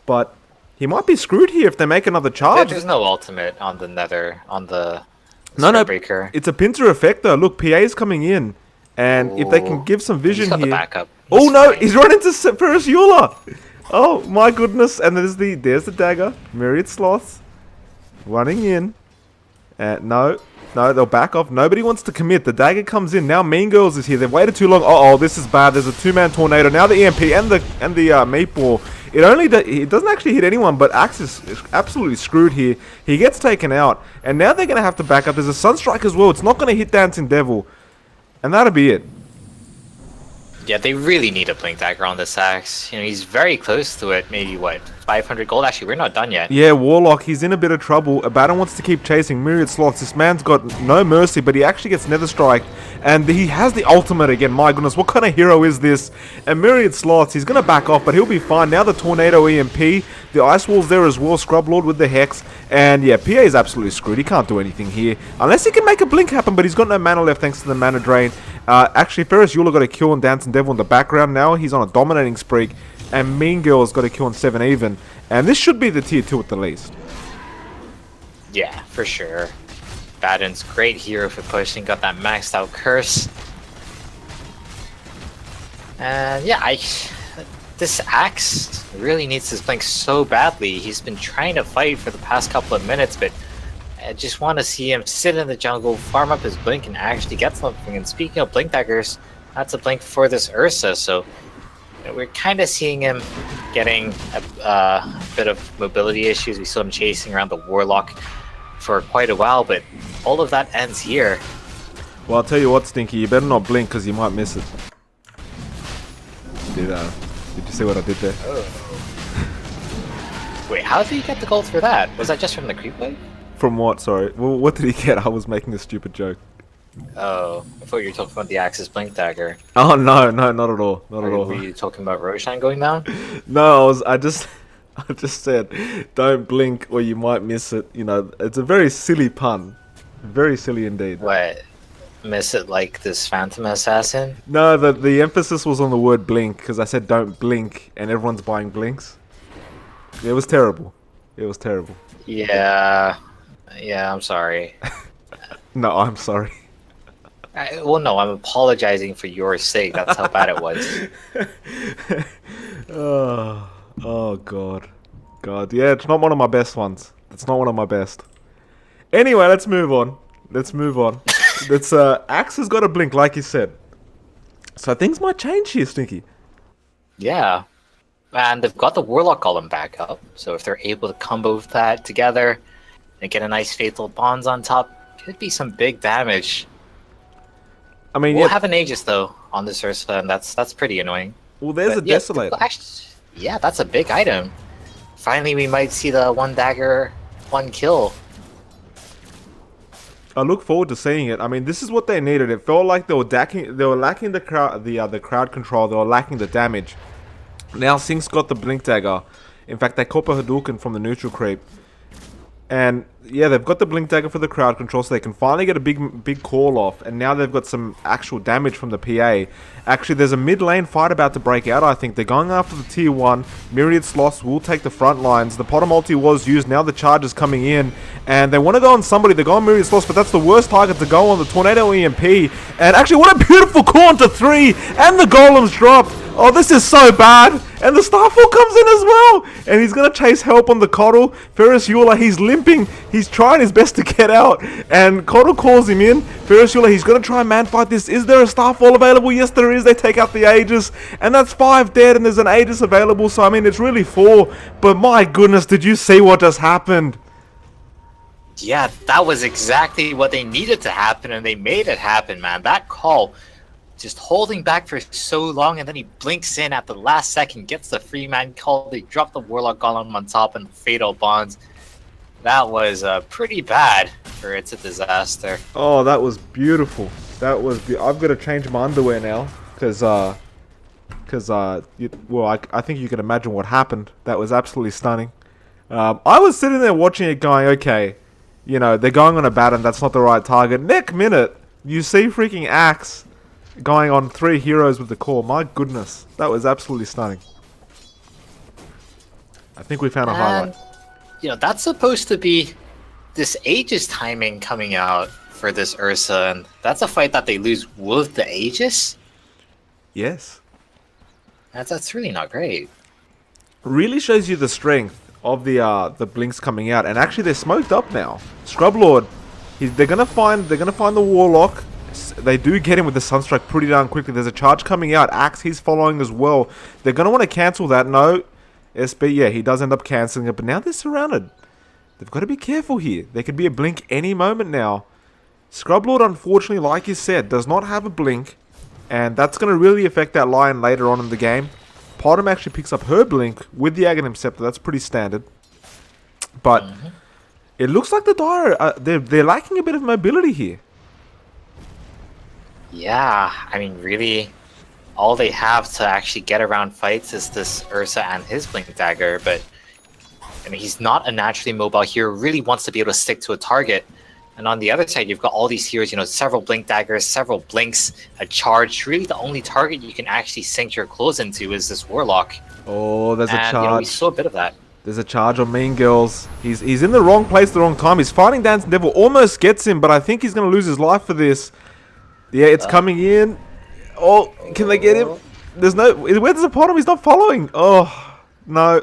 But he might be screwed here if they make another charge. There's no ultimate on the Nether, on the No, Breaker. it's a pincer effect though. Look, PA's coming in, and if they can give some vision He's got here. the backup. Oh He's no, fine. he's run into Ferris Euler. Oh my goodness, and there's the dagger. Myriad Sloths running in. No, they'll back off. Nobody wants to commit. The dagger comes in. Now Mean Girls is here. They've waited too long. Uh-oh, this is bad. There's a 2-man tornado. Now the EMP and the meatball. It doesn't actually hit anyone, but Axe is absolutely screwed here. He gets taken out, and now they're going to have to back up. There's a Sunstrike as well. It's not going to hit Dancing Devil, and that'll be it. Yeah, they really need a Blink Dagger on this Axe. You know, he's very close to it. Maybe, what, 500 gold? Actually, we're not done yet. Yeah, Warlock, he's in a bit of trouble. Abaddon wants to keep chasing Myriad Sloths. This man's got no mercy, but he actually gets Nether Strike. And he has the ultimate again. My goodness, what kind of hero is this? And Myriad Sloths, he's going to back off, but he'll be fine. Now the Tornado EMP. The Ice Wall's there as well. Scrub Lord with the Hex. And yeah, PA is absolutely screwed. He can't do anything here. Unless he can make a blink happen, but he's got no mana left thanks to the mana drain. Actually, Ferris Euler got a kill on Dancing Devil in the background. Now he's on a dominating streak. And Mean Girl's got a kill on 7 even. And this should be the tier 2 at the least. Yeah, for sure. Abaddon's great hero for pushing. Got that maxed out curse. And yeah, this Axe really needs his blink so badly. He's been trying to fight for the past couple of minutes, but I just want to see him sit in the jungle, farm up his blink, and actually get something. And speaking of blink daggers, that's a blink for this Ursa, so you know, we're kind of seeing him getting a bit of mobility issues. We saw him chasing around the Warlock for quite a while, but all of that ends here. Well, I'll tell you what, Stinky, you better not blink because you might miss it. Did you see what I did there? Wait, how did he get the gold for that? Was that just from the creep wave? From what? Sorry. Well, what did he get? I was making a stupid joke. Oh, I thought you were talking about the Axis Blink Dagger. Oh no, not at all. Not at all. Were you talking about Roshan going down? No, I just said, don't blink or you might miss it. You know, it's a very silly pun. Very silly indeed. What? Miss it like this Phantom Assassin? No, the emphasis was on the word blink because I said don't blink and everyone's buying blinks. It was terrible. It was terrible. Yeah, I'm sorry. No, I'm sorry. Well, no, I'm apologizing for your sake. That's how bad it was. Oh God. Yeah, it's not one of my best ones. It's not one of my best. Anyway, let's move on. That's Axe has got a blink, like you said. So things might change here, Stinky. Yeah. And they've got the Warlock Golem back up, so if they're able to combo that together and get a nice Fatal Bonds on top, could be some big damage. I mean, We'll yeah. have an Aegis, though, on this Ursa, and that's pretty annoying. Well, there's But a yeah, Desolator. yeah, that's a big item. Finally, we might see the 1 dagger, 1 kill. I look forward to seeing it. I mean, this is what they needed. It felt like they were lacking the crowd control. They were lacking the damage. Now Sync's got the blink dagger. In fact, they copper Hadouken from the neutral creep. And yeah, they've got the blink dagger for the crowd control, so they can finally get a big call off. And now they've got some actual damage from the PA. Actually, there's a mid lane fight about to break out. I think they're going after the tier 1. Myriad Sloths will take the front lines. The Potter multi was used. Now the charge is coming in, and they want to go on somebody. They go on Myriad Sloths, but that's the worst target to go on. The Tornado EMP. And actually, what a beautiful call onto 3, and the golems dropped. Oh, this is so bad. And the Starfall comes in as well. And he's going to chase help on the Coddle. Ferris Eula, he's limping. He's trying his best to get out. And Coddle calls him in. Ferris Eula, he's going to try and man fight this. Is there a Starfall available? Yes, there is. They take out the Aegis. And that's 5 dead. And there's an Aegis available. So, I mean, it's really 4. But my goodness, did you see what just happened? Yeah, that was exactly what they needed to happen, and they made it happen, man. That call, just holding back for so long, and then he blinks in at the last second, gets the free man call. They drop the Warlock Golem on top and the Fatal Bonds. That was pretty bad for It's a Disaster. Oh, that was beautiful. That was. I've got to change my underwear now, because I think you can imagine what happened. That was absolutely stunning. I was sitting there watching it, going, okay. You know, they're going on a Baton, that's not the right target. Next minute, you see freaking Axe going on 3 heroes with the core. My goodness, that was absolutely stunning. I think we found a highlight. You know, that's supposed to be this Aegis timing coming out for this Ursa, and that's a fight that they lose with the Aegis? Yes. That's really not great. Really shows you the strength of the blinks coming out, and actually they're smoked up now. Scrublord, they're gonna find the Warlock. They do get him with the Sunstrike pretty darn quickly. There's a charge coming out. Axe, he's following as well. They're gonna want to cancel that. No, SB, yeah, he does end up cancelling it, but now they're surrounded. They've got to be careful here. There could be a blink any moment now. Scrublord, unfortunately, like you said, does not have a blink, and that's gonna really affect that Lion later on in the game. Potom actually picks up her blink with the Aghanim Scepter. That's pretty standard. But it looks like the Dire, they're lacking a bit of mobility here. Yeah, I mean, really, all they have to actually get around fights is this Ursa and his Blink Dagger, but I mean, he's not a naturally mobile hero, really wants to be able to stick to a target. And on the other side, you've got all these heroes, you know, several Blink Daggers, several Blinks, a charge. Really, the only target you can actually sink your claws into is this Warlock. Oh, there's a charge. You know, we saw a bit of that. There's a charge on Mean Girls. He's in the wrong place at the wrong time. He's fighting Dancing Devil, almost gets him, but I think he's going to lose his life for this. Yeah, it's coming in. Oh, can they get him? There's no... Where's the Potom? He's not following. Oh, no.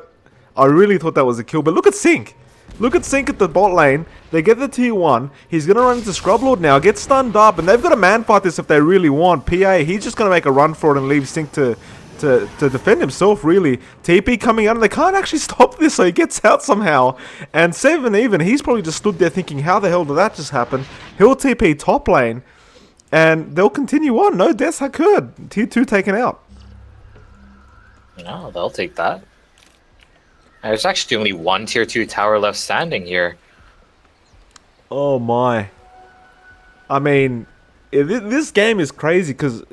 I really thought that was a kill, but look at Sync. Look at Sync at the bot lane. They get the tier 1. He's going to run into Scrublord now, get stunned up, and they've got to man fight this if they really want. PA, he's just going to make a run for it and leave Sync to defend himself, really. TP coming out, and they can't actually stop this, so he gets out somehow. And 7 even, he's probably just stood there thinking, how the hell did that just happen? He'll TP top lane, and they'll continue on. No deaths occurred. Tier 2 taken out. No, they'll take that. There's actually only one tier 2 tower left standing here. Oh my. I mean, this game is crazy because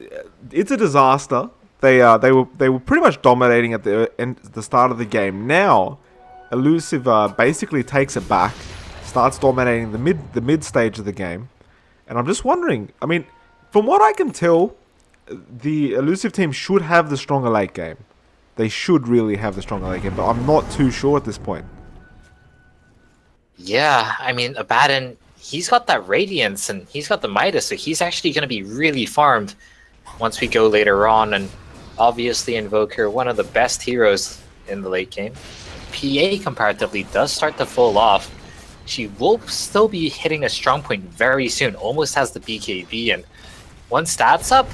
it's a disaster. They were pretty much dominating at the start of the game. Now, Elisiv basically takes it back, starts dominating the mid stage of the game. And I'm just wondering, I mean, from what I can tell, the Elisiv team should have the stronger late game. They should really have the stronger late game, but I'm not too sure at this point. Yeah, I mean, Abaddon, he's got that Radiance and he's got the Midas, so he's actually going to be really farmed once we go later on. And obviously Invoker, one of the best heroes in the late game. PA comparatively does start to fall off. She will still be hitting a strong point very soon, almost has the BKB, and once that's up,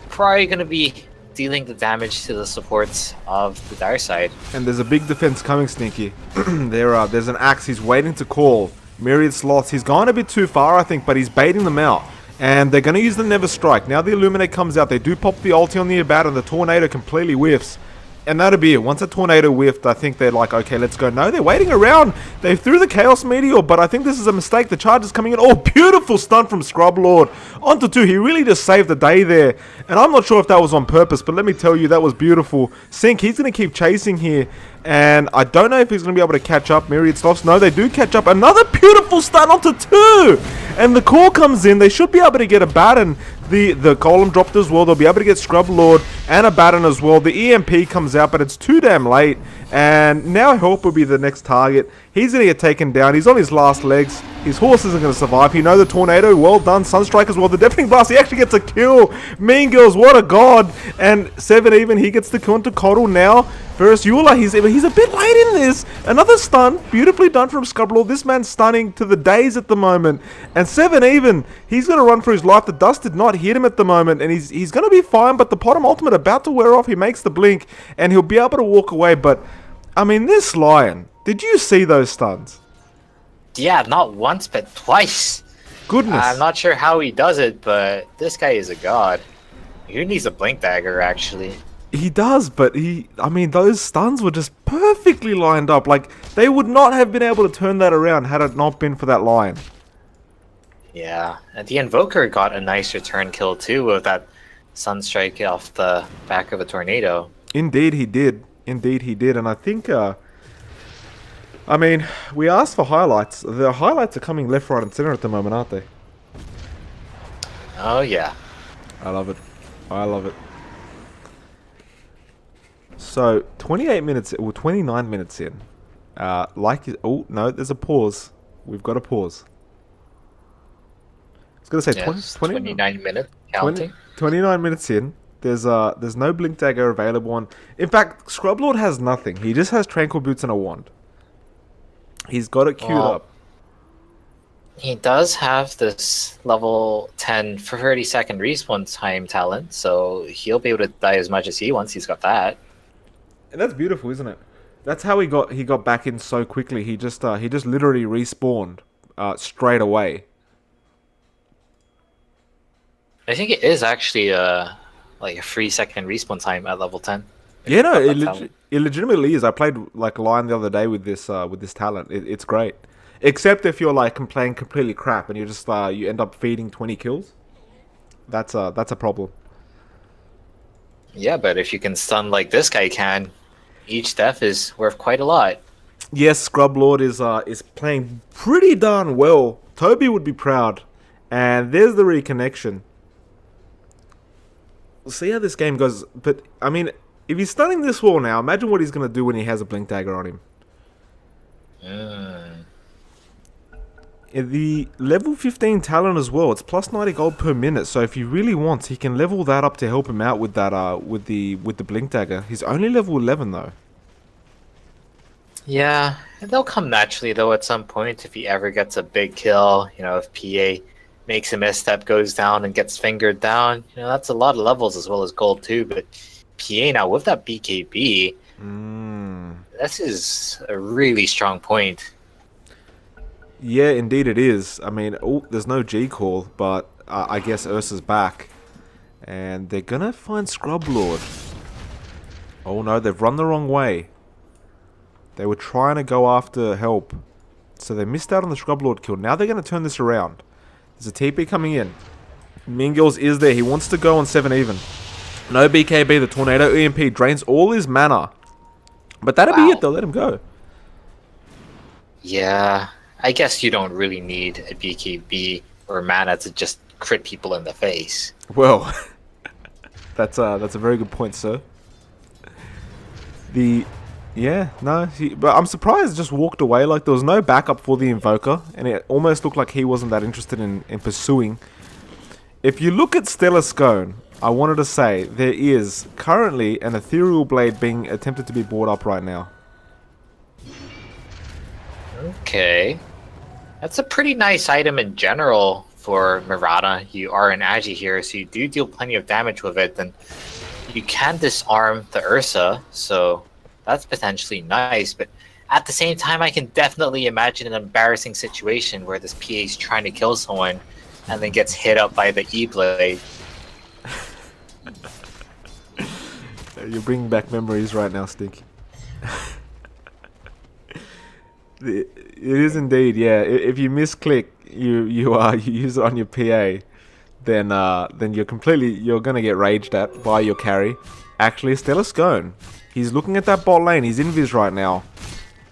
probably going to be dealing the damage to the supports of the Dire side. And there's a big defense coming, Stinky. There's an Axe he's waiting to call. Myriad slots. He's gone a bit too far, I think, but he's baiting them out. And they're going to use the Never Strike. Now the Illuminate comes out. They do pop the ulti on the Abaddon. The Tornado completely whiffs. And that'll be it. Once a Tornado whiffed, I think they're like, okay, let's go. No, they're waiting around. They threw the Chaos Meteor, but I think this is a mistake. The charge is coming in. Oh, beautiful stun from Scrublord. Onto 2. He really just saved the day there. And I'm not sure if that was on purpose, but let me tell you, that was beautiful. Sync, he's going to keep chasing here. And I don't know if he's going to be able to catch up. Myriad stops. No, they do catch up. Another beautiful stun onto 2. And the call comes in. They should be able to get a Baton. The Golem dropped as well. They'll be able to get Scrub Lord and a Baton as well. The EMP comes out, but it's too damn late. And now Help will be the next target. He's going to get taken down. He's on his last legs. His horse isn't going to survive. You know the Tornado. Well done. Sunstrike as well. The Deafening Blast. He actually gets a kill. Mean Girls. What a god. And 7 even. He gets the kill into Coddle now. Versus Eula. He's a bit late in this. Another stun. Beautifully done from Scrublaw. This man's stunning to the days at the moment. And 7 even. He's going to run for his life. The dust did not hit him at the moment. And he's going to be fine. But the Potom Ultimate about to wear off. He makes the blink. And he'll be able to walk away. But, I mean, this Lion. Did you see those stuns? Yeah, not once, but twice. Goodness. I'm not sure how he does it, but this guy is a god. He needs a blink dagger, actually. He does, but I mean, those stuns were just perfectly lined up. Like, they would not have been able to turn that around had it not been for that Lion. Yeah, and the Invoker got a nice return kill, too, with that Sunstrike off the back of a Tornado. Indeed, he did. Indeed, he did. And I think, I mean, we asked for highlights. The highlights are coming left, right, and center at the moment, aren't they? Oh, yeah. I love it. I love it. So, 28 minutes, or 29 minutes in. Oh, no, there's a pause. We've got a pause. I was going to say Yes, 29 minutes, counting. 29 minutes in. There's no Blink Dagger available on... In fact, Scrublord has nothing. He just has Tranquil Boots and a wand. He's got it queued up. He does have this level 10 for 30-second respawn time talent, so he'll be able to die as much as he wants. He's got that. And that's beautiful, isn't it? That's how he got back in so quickly. He just literally respawned straight away. I think it is actually like a 3-second respawn time at level 10. Yeah, no, it legitimately is. I played like Lion the other day with this talent. It's great, except if you're like playing completely crap and you just you end up feeding 20 kills. That's a problem. Yeah, but if you can stun like this guy can, each death is worth quite a lot. Yes, Scrub Lord is playing pretty darn well. Toby would be proud. And there's the reconnection. We'll see how this game goes. But I mean, if he's stunning this wall now, imagine what he's going to do when he has a Blink Dagger on him. The level 15 talent as well, it's plus 90 gold per minute, so if he really wants, he can level that up to help him out with that with the Blink Dagger. He's only level 11 though. Yeah, they'll come naturally though at some point if he ever gets a big kill. You know, if PA makes a misstep, goes down and gets fingered down, you know, that's a lot of levels as well as gold too, but PA now with that BKB, this is a really strong point. Yeah, indeed it is. I mean, there's no G-Call, but I guess Ursa's back. And they're gonna find Scrub Lord. Oh no, they've run the wrong way. They were trying to go after help. So they missed out on the Scrub Lord kill. Now they're gonna turn this around. There's a TP coming in. Mingles is there. He wants to go on 7 even. No BKB, the Tornado EMP drains all his mana. But that'll be it, they'll let him go. Yeah, I guess you don't really need a BKB or mana to just crit people in the face. Well, that's a very good point, sir. But I'm surprised it just walked away. Like there was no backup for the Invoker, and it almost looked like he wasn't that interested in pursuing. If you look at Stellar Scone, I wanted to say there is currently an Ethereal Blade being attempted to be brought up right now. Okay. That's a pretty nice item in general for Mirada. You are an Agi here, so you do deal plenty of damage with it, and you can disarm the Ursa, so that's potentially nice, but at the same time, I can definitely imagine an embarrassing situation where this PA is trying to kill someone and then gets hit up by the E-Blade. You're bringing back memories right now, Stink. It is indeed, yeah. If you misclick, you use it on your PA, then you're gonna get raged at by your carry. Actually, Stellar Scone, He's looking at that bot lane. He's in Viz right now.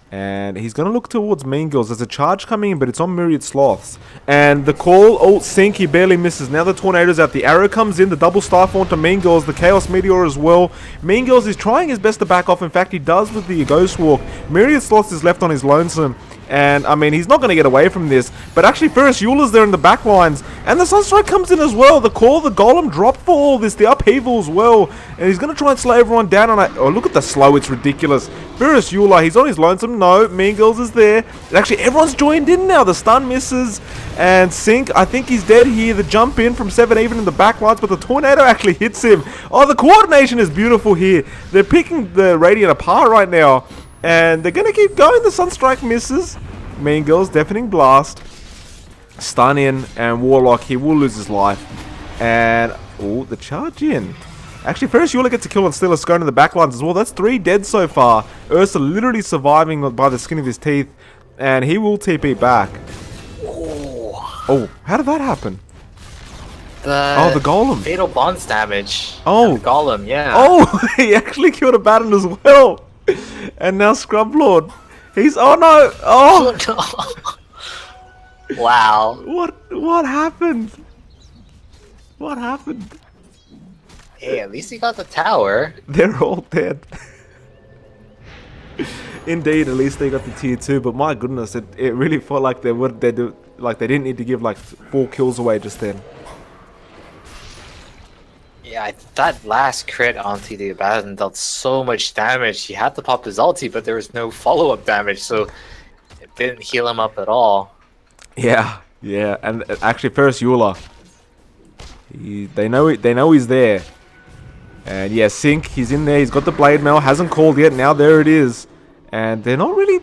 And he's going to look towards Mean Girls. There's a charge coming in, but it's on Myriad Sloths. And the call, oh, Sync, he barely misses. Now the Tornado's out. The arrow comes in. The double staff onto Mean Girls. The Chaos Meteor as well. Mean Girls is trying his best to back off. In fact, he does with the Ghost Walk. Myriad Sloths is left on his lonesome. And, I mean, he's not going to get away from this. But actually, Ferris Eulah's there in the back lines. And the Sunstrike comes in as well. The call, the Golem dropped for all this. The upheaval as well. And he's going to try and slow everyone down. And oh, look at the slow. It's ridiculous. Ferris Eulah, he's on his lonesome. No, Mean Girls is there. And actually, everyone's joined in now. The stun misses. And Sync, I think he's dead here. The jump in from 7 even in the back lines. But the Tornado actually hits him. Oh, the coordination is beautiful here. They're picking the Radiant apart right now. And they're going to keep going. The Sunstrike misses. Mean Girls, Deafening Blast. Stun in. And Warlock, he will lose his life. And, oh, the charge in. Actually, Ferris Eulah gets a kill on Steelers going in the backlines as well. That's 3 dead so far. Ursa literally surviving by the skin of his teeth. And he will TP back. Oh, how did that happen? The Golem. Fatal Bonds damage. Oh. The Golem, yeah. Oh, he actually killed a Baron as well. And now Scrub Lord. He's, oh no. Oh. Wow. What happened? What happened? Hey, at least he got the tower. They're all dead. Indeed, at least they got the tier 2, but my goodness, it really felt like they didn't need to give like 4 kills away just then. Yeah, that last crit onto the Abaddon dealt so much damage. He had to pop his ulti, but there was no follow-up damage, so it didn't heal him up at all. Yeah, and actually Ferris Eulah, they know he's there. And yeah, Sync, he's in there. He's got the blade mail. Hasn't called yet. Now there it is. And they're not really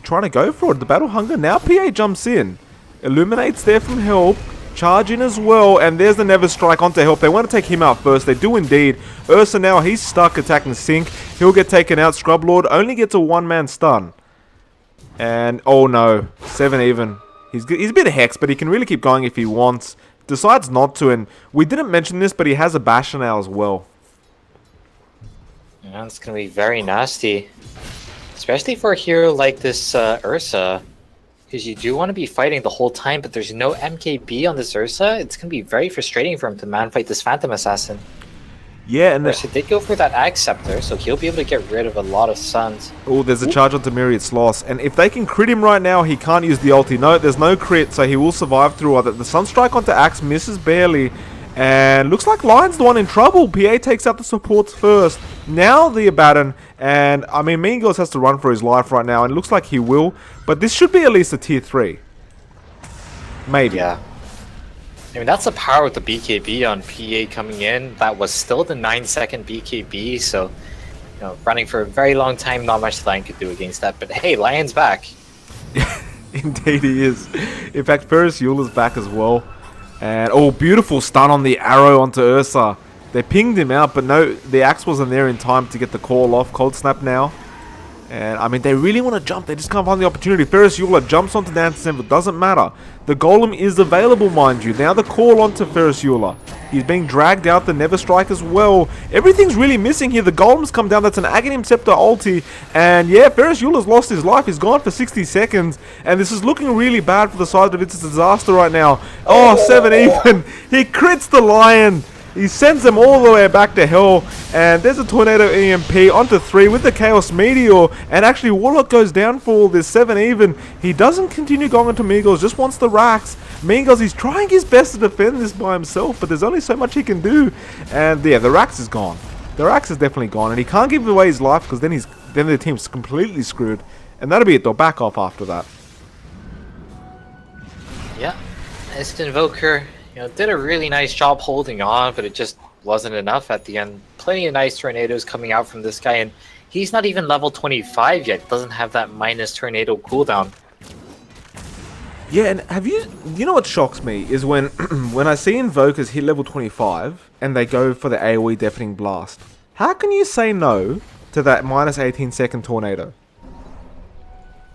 trying to go for it. The battle hunger. Now PA jumps in. Illuminates there from help. Charge in as well. And there's the Never Strike onto help. They want to take him out first. They do indeed. Ursa now, he's stuck attacking Sync. He'll get taken out. Scrub Lord only gets a 1-man stun. And oh no, 7 even. He's a bit of hex, but he can really keep going if he wants. Decides not to, and we didn't mention this, but he has a Basher now as well. Yeah, it's gonna be very nasty, especially for a hero like this Ursa, because you do want to be fighting the whole time, but there's no MKB on this Ursa. It's gonna be very frustrating for him to man fight this Phantom Assassin. Yeah, and Ursa did go for that Axe Scepter, so he'll be able to get rid of a lot of stuns. Oh, there's a charge onto Myriad Sloths, and if they can crit him right now, he can't use the ulti. No, there's no crit, so he will survive through it. The Sunstrike onto Axe misses barely, and looks like Lion's the one in trouble. PA takes out the supports first. Now the Abaddon, and I mean, Mean Girls has to run for his life right now, and it looks like he will, but this should be at least a tier 3. Maybe. Yeah. I mean, that's the power with the BKB on PA coming in. That was still the 9-second BKB, so, you know, running for a very long time, not much Lion could do against that. But hey, Lion's back. Indeed he is. In fact, Ferris Eulah's back as well. And, oh, beautiful stun on the arrow onto Ursa. They pinged him out, but no, the axe wasn't there in time to get the call off. Cold Snap now. And, I mean, they really want to jump. They just can't find the opportunity. Ferris Eulah jumps onto Dance but doesn't matter. The Golem is available, mind you. Now the call onto Ferris Eulah. He's being dragged out. The Never Strike as well. Everything's really missing here. The Golem's come down. That's an Aghanim Scepter ulti. And, yeah, Ferris Eulah's lost his life. He's gone for 60 seconds. And this is looking really bad for the side of It's a Disaster right now. Oh, 7 even. He crits the Lion. He sends them all the way back to hell, and there's a Tornado EMP onto 3 with the Chaos Meteor, and actually Warlock goes down for all this 7 even. He doesn't continue going into Mean Girls, just wants the racks. Mean Girls, he's trying his best to defend this by himself, but there's only so much he can do, and yeah, the racks is gone. The racks is definitely gone, and he can't give away his life because then the team's completely screwed, and that'll be it. They'll back off after that. Yeah, this Invoker, you know, did a really nice job holding on, but it just wasn't enough at the end. Plenty of nice tornadoes coming out from this guy, and he's not even level 25 yet. Doesn't have that minus tornado cooldown. Yeah, and you know what shocks me is when when I see Invokers hit level 25 and they go for the AoE Deafening Blast. How can you say no to that minus 18-second tornado?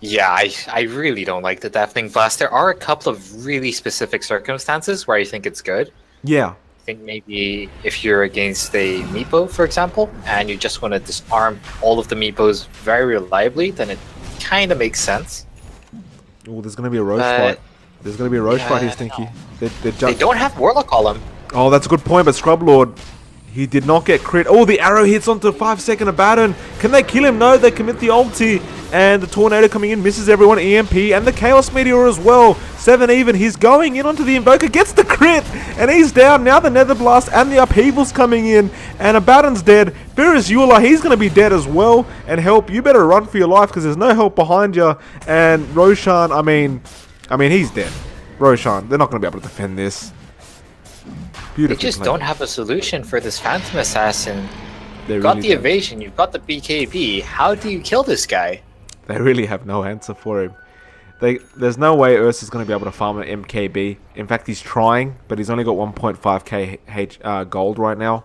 Yeah, I really don't like the Deafening Blast. There are a couple of really specific circumstances where I think it's good. Yeah. I think maybe if you're against a Meepo, for example, and you just want to disarm all of the Meepos very reliably, then it kind of makes sense. Oh, there's going to be a Roche fight. There's going to be a Roche fight here, Stinky. They don't have Warlock Column. Oh, that's a good point, but Scrublord, he did not get crit. Oh, the arrow hits onto 5-second Abaddon. Can they kill him? No, they commit the ulti. And the Tornado coming in, misses everyone, EMP, and the Chaos Meteor as well. 7 even, he's going in onto the Invoker, gets the crit, and he's down. Now the Nether Blast and the Upheaval's coming in, and Abaddon's dead. Ferris Eula, he's going to be dead as well. And help, you better run for your life, because there's no help behind you. And Roshan, I mean, he's dead. Roshan, they're not going to be able to defend this. They just don't have a solution for this Phantom Assassin. You've got the evasion, you've got the BKB. How do you kill this guy? They really have no answer for him. There's no way Ursa's going to be able to farm an MKB. In fact, he's trying, but he's only got 1.5k gold right now.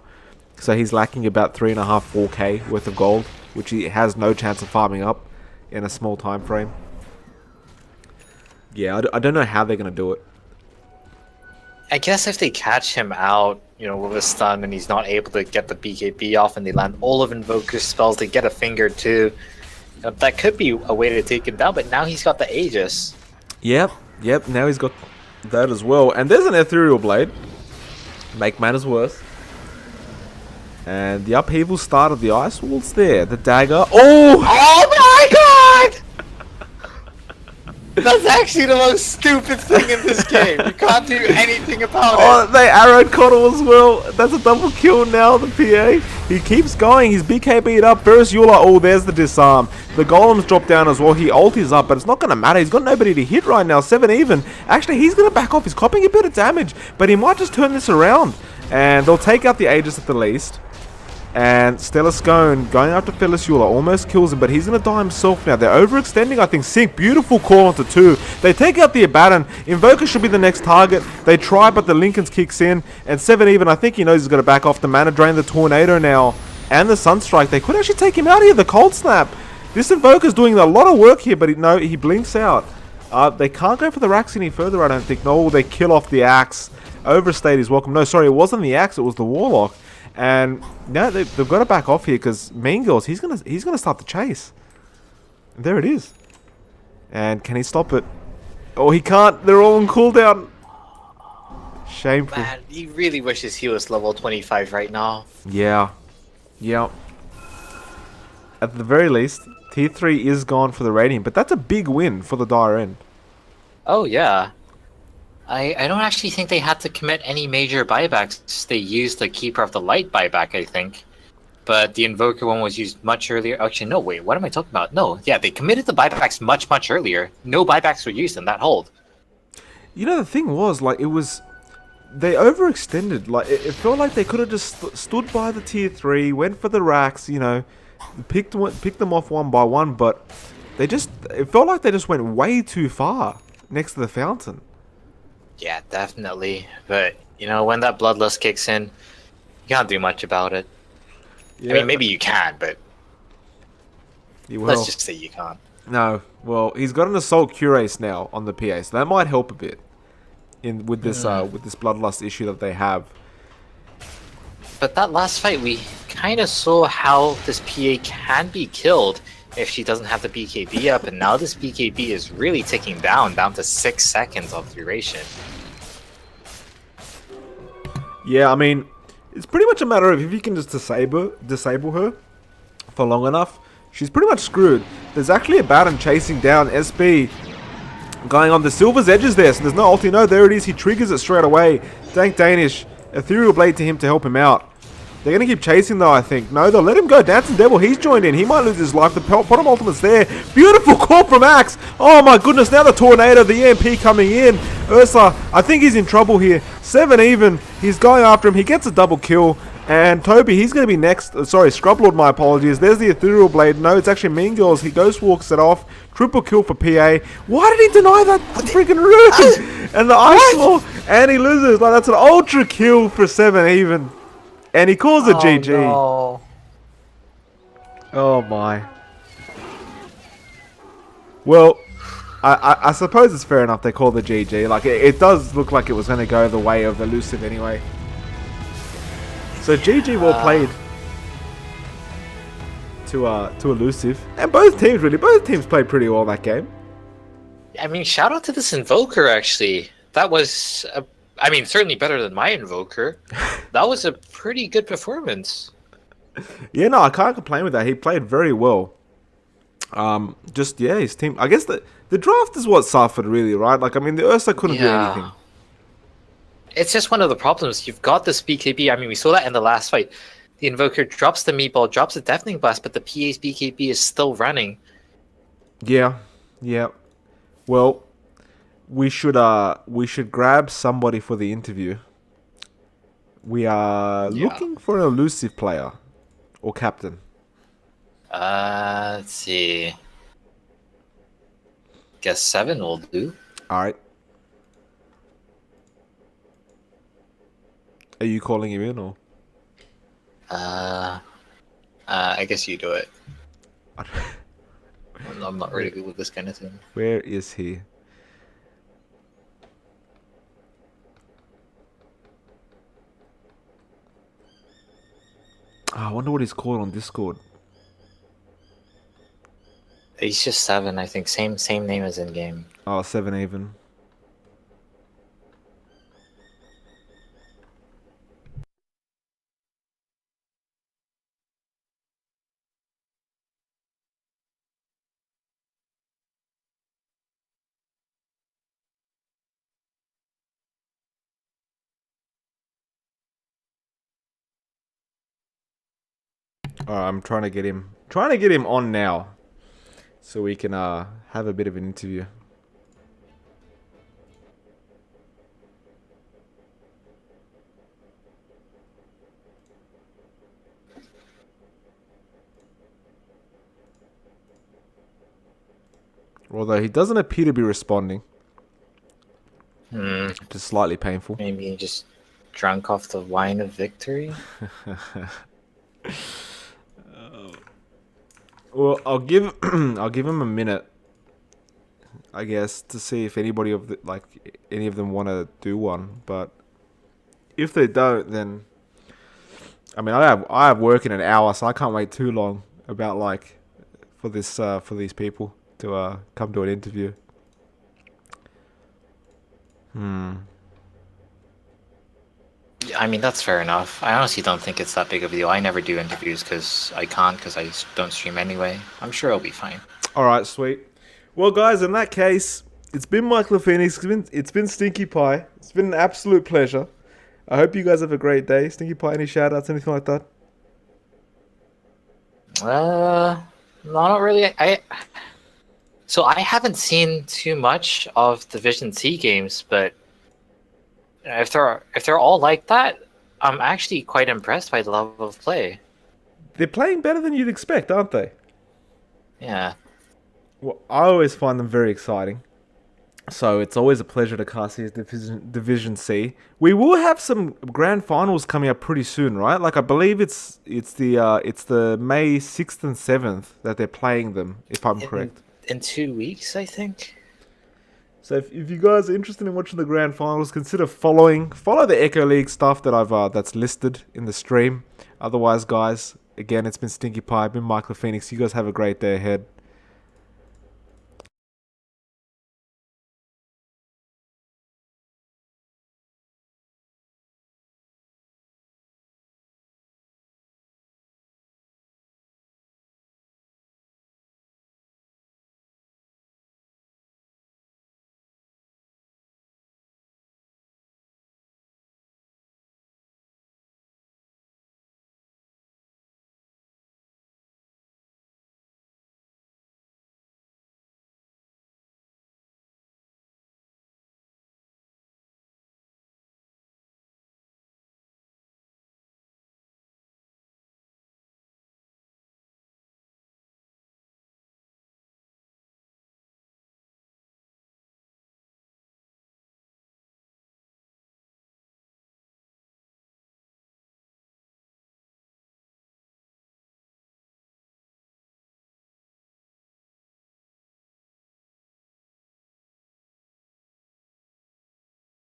So he's lacking about 3.5, 4k worth of gold, which he has no chance of farming up in a small time frame. Yeah, I don't know how they're going to do it. I guess if they catch him out, you know, with a stun and he's not able to get the BKB off and they land all of Invoker's spells, they get a finger too. That could be a way to take him down, but now he's got the Aegis. Yep, now he's got that as well. And there's an Ethereal Blade. Make matters worse. And the Upheaval started the Ice Walls there. The dagger. Oh my god! That's actually the most stupid thing in this game. You can't do anything about it. Oh, they arrowed Cottle as well. That's a double kill now, the PA. He keeps going. He's BKB'd up. Ferris Eula, oh, there's the disarm. The Golems drop down as well. He ultis up, but it's not going to matter. He's got nobody to hit right now. 7 even. Actually, he's going to back off. He's copying a bit of damage, but he might just turn this around. And they'll take out the Aegis at the least. And Stellar Scone going after Ferris Eula almost kills him, but he's going to die himself now. They're overextending, I think. Sync, beautiful call onto 2. They take out the Abaddon. Invoker should be the next target. They try, but the Lincolns kicks in. And 7 even, I think he knows he's going to back off. The Mana Drain, the Tornado now, and the Sunstrike. They could actually take him out here. The Cold Snap. This Invoker's doing a lot of work here, but he blinks out. They can't go for the Rax any further, I don't think. No, they kill off the Axe. Overstayed his welcome. No, sorry, it wasn't the Axe, it was the Warlock. And now they've got to back off here because Mean Girls, he's gonna start the chase. And there it is. And can he stop it? Oh, he can't. They're all on cooldown. Shameful. Man, he really wishes he was level 25 right now. Yeah. At the very least, Tier 3 is gone for the Radiant, but that's a big win for the Dire End. Oh yeah. I don't actually think they had to commit any major buybacks. They used the Keeper of the Light buyback, I think. But the Invoker one was used much earlier. Actually, no, wait, what am I talking about? No, yeah, they committed the buybacks much earlier. No buybacks were used in that hold. You know, the thing was, like, it was... They overextended. Like, it felt like they could have just stood by the Tier 3, went for the racks, you know, picked them off one by one, but they just... It felt like they just went way too far next to the fountain. Yeah, definitely. But, you know, when that Bloodlust kicks in, you can't do much about it. Yeah. I mean, maybe you can, but let's just say you can't. No. Well, he's got an Assault Cuirass now on the PA, so that might help a bit with this Bloodlust issue that they have. But that last fight, we kind of saw how this PA can be killed if she doesn't have the BKB up, and now this BKB is really ticking down to 6 seconds of duration. Yeah, I mean, it's pretty much a matter of if you can just disable her for long enough, she's pretty much screwed. There's actually a Baron chasing down SB, going on the Silver's edges there, so there's no ulti. No, there it is, he triggers it straight away. Dank Danish, Ethereal Blade to him to help him out. They're going to keep chasing though, I think. No, they'll let him go. Dancing Devil, he's joined in. He might lose his life. The bottom ultimate's there. Beautiful call from Axe. Oh my goodness, now the Tornado, the EMP coming in. Ursa, I think he's in trouble here. 7 even. He's going after him. He gets a double kill. And Toby, he's going to be next. Sorry, Scrublord, my apologies. There's the Ethereal Blade. No, it's actually Mean Girls. He ghost walks it off. Triple kill for PA. Why did he deny that freaking rune? And the Ice Wall. And he loses. Like, that's an ultra kill for 7 even. And he calls it GG. No. Oh my. Well, I suppose it's fair enough they call the GG. Like, it does look like it was going to go the way of Elisiv anyway. So GG, well played to Elisiv, and both teams played pretty well that game. I mean, shout out to this Invoker, actually. That was, I mean, certainly better than my Invoker. That was a pretty good performance. Yeah, no, I can't complain with that. He played very well. Just, yeah, his team... I guess the draft is what suffered, really, right? Like, I mean, the Ursa couldn't do anything. It's just one of the problems. You've got this BKB. I mean, we saw that in the last fight. The Invoker drops the Meatball, drops the Deafening Blast, but the PA's BKB is still running. Yeah, yeah. Well, we should grab somebody for the interview. We are looking for an Elisiv player or captain. Let's see. Guess 7 will do. All right. Are you calling him in or? I guess you do it. I'm not really good with this kind of thing. Where is he? Oh, I wonder what he's called on Discord. He's just 7, I think. Same name as in game. Oh, 7 even. I'm trying to get him on now, so we can have a bit of an interview. Although he doesn't appear to be responding. Which is slightly painful. Maybe he just drunk off the wine of victory. Well, I'll give him a minute, I guess, to see if anybody any of them want to do one. But if they don't, then I mean, I have work in an hour, so I can't wait too long about for these people to come to an interview. I mean, that's fair enough. I honestly don't think it's that big of a deal. I never do interviews because I can't, because I don't stream anyway. I'm sure it'll be fine. Alright, sweet. Well, guys, in that case, it's been Michael Phoenix. It's been StinkyPie. It's been an absolute pleasure. I hope you guys have a great day. StinkyPie, any shout-outs, anything like that? No, not really. So I haven't seen too much of Division C games, but if they're all like that, I'm actually quite impressed by the level of play. They're playing better than you'd expect, aren't they? Yeah. Well, I always find them very exciting. So it's always a pleasure to cast these Division C. We will have some grand finals coming up pretty soon, right? Like I believe it's the May 6th and 7th that they're playing them, if I'm correct. In 2 weeks, I think. So if you guys are interested in watching the grand finals, consider follow the Echo League stuff that that's listed in the stream. Otherwise, guys, again, it's been StinkyPie, been Michael Phoenix. You guys have a great day ahead.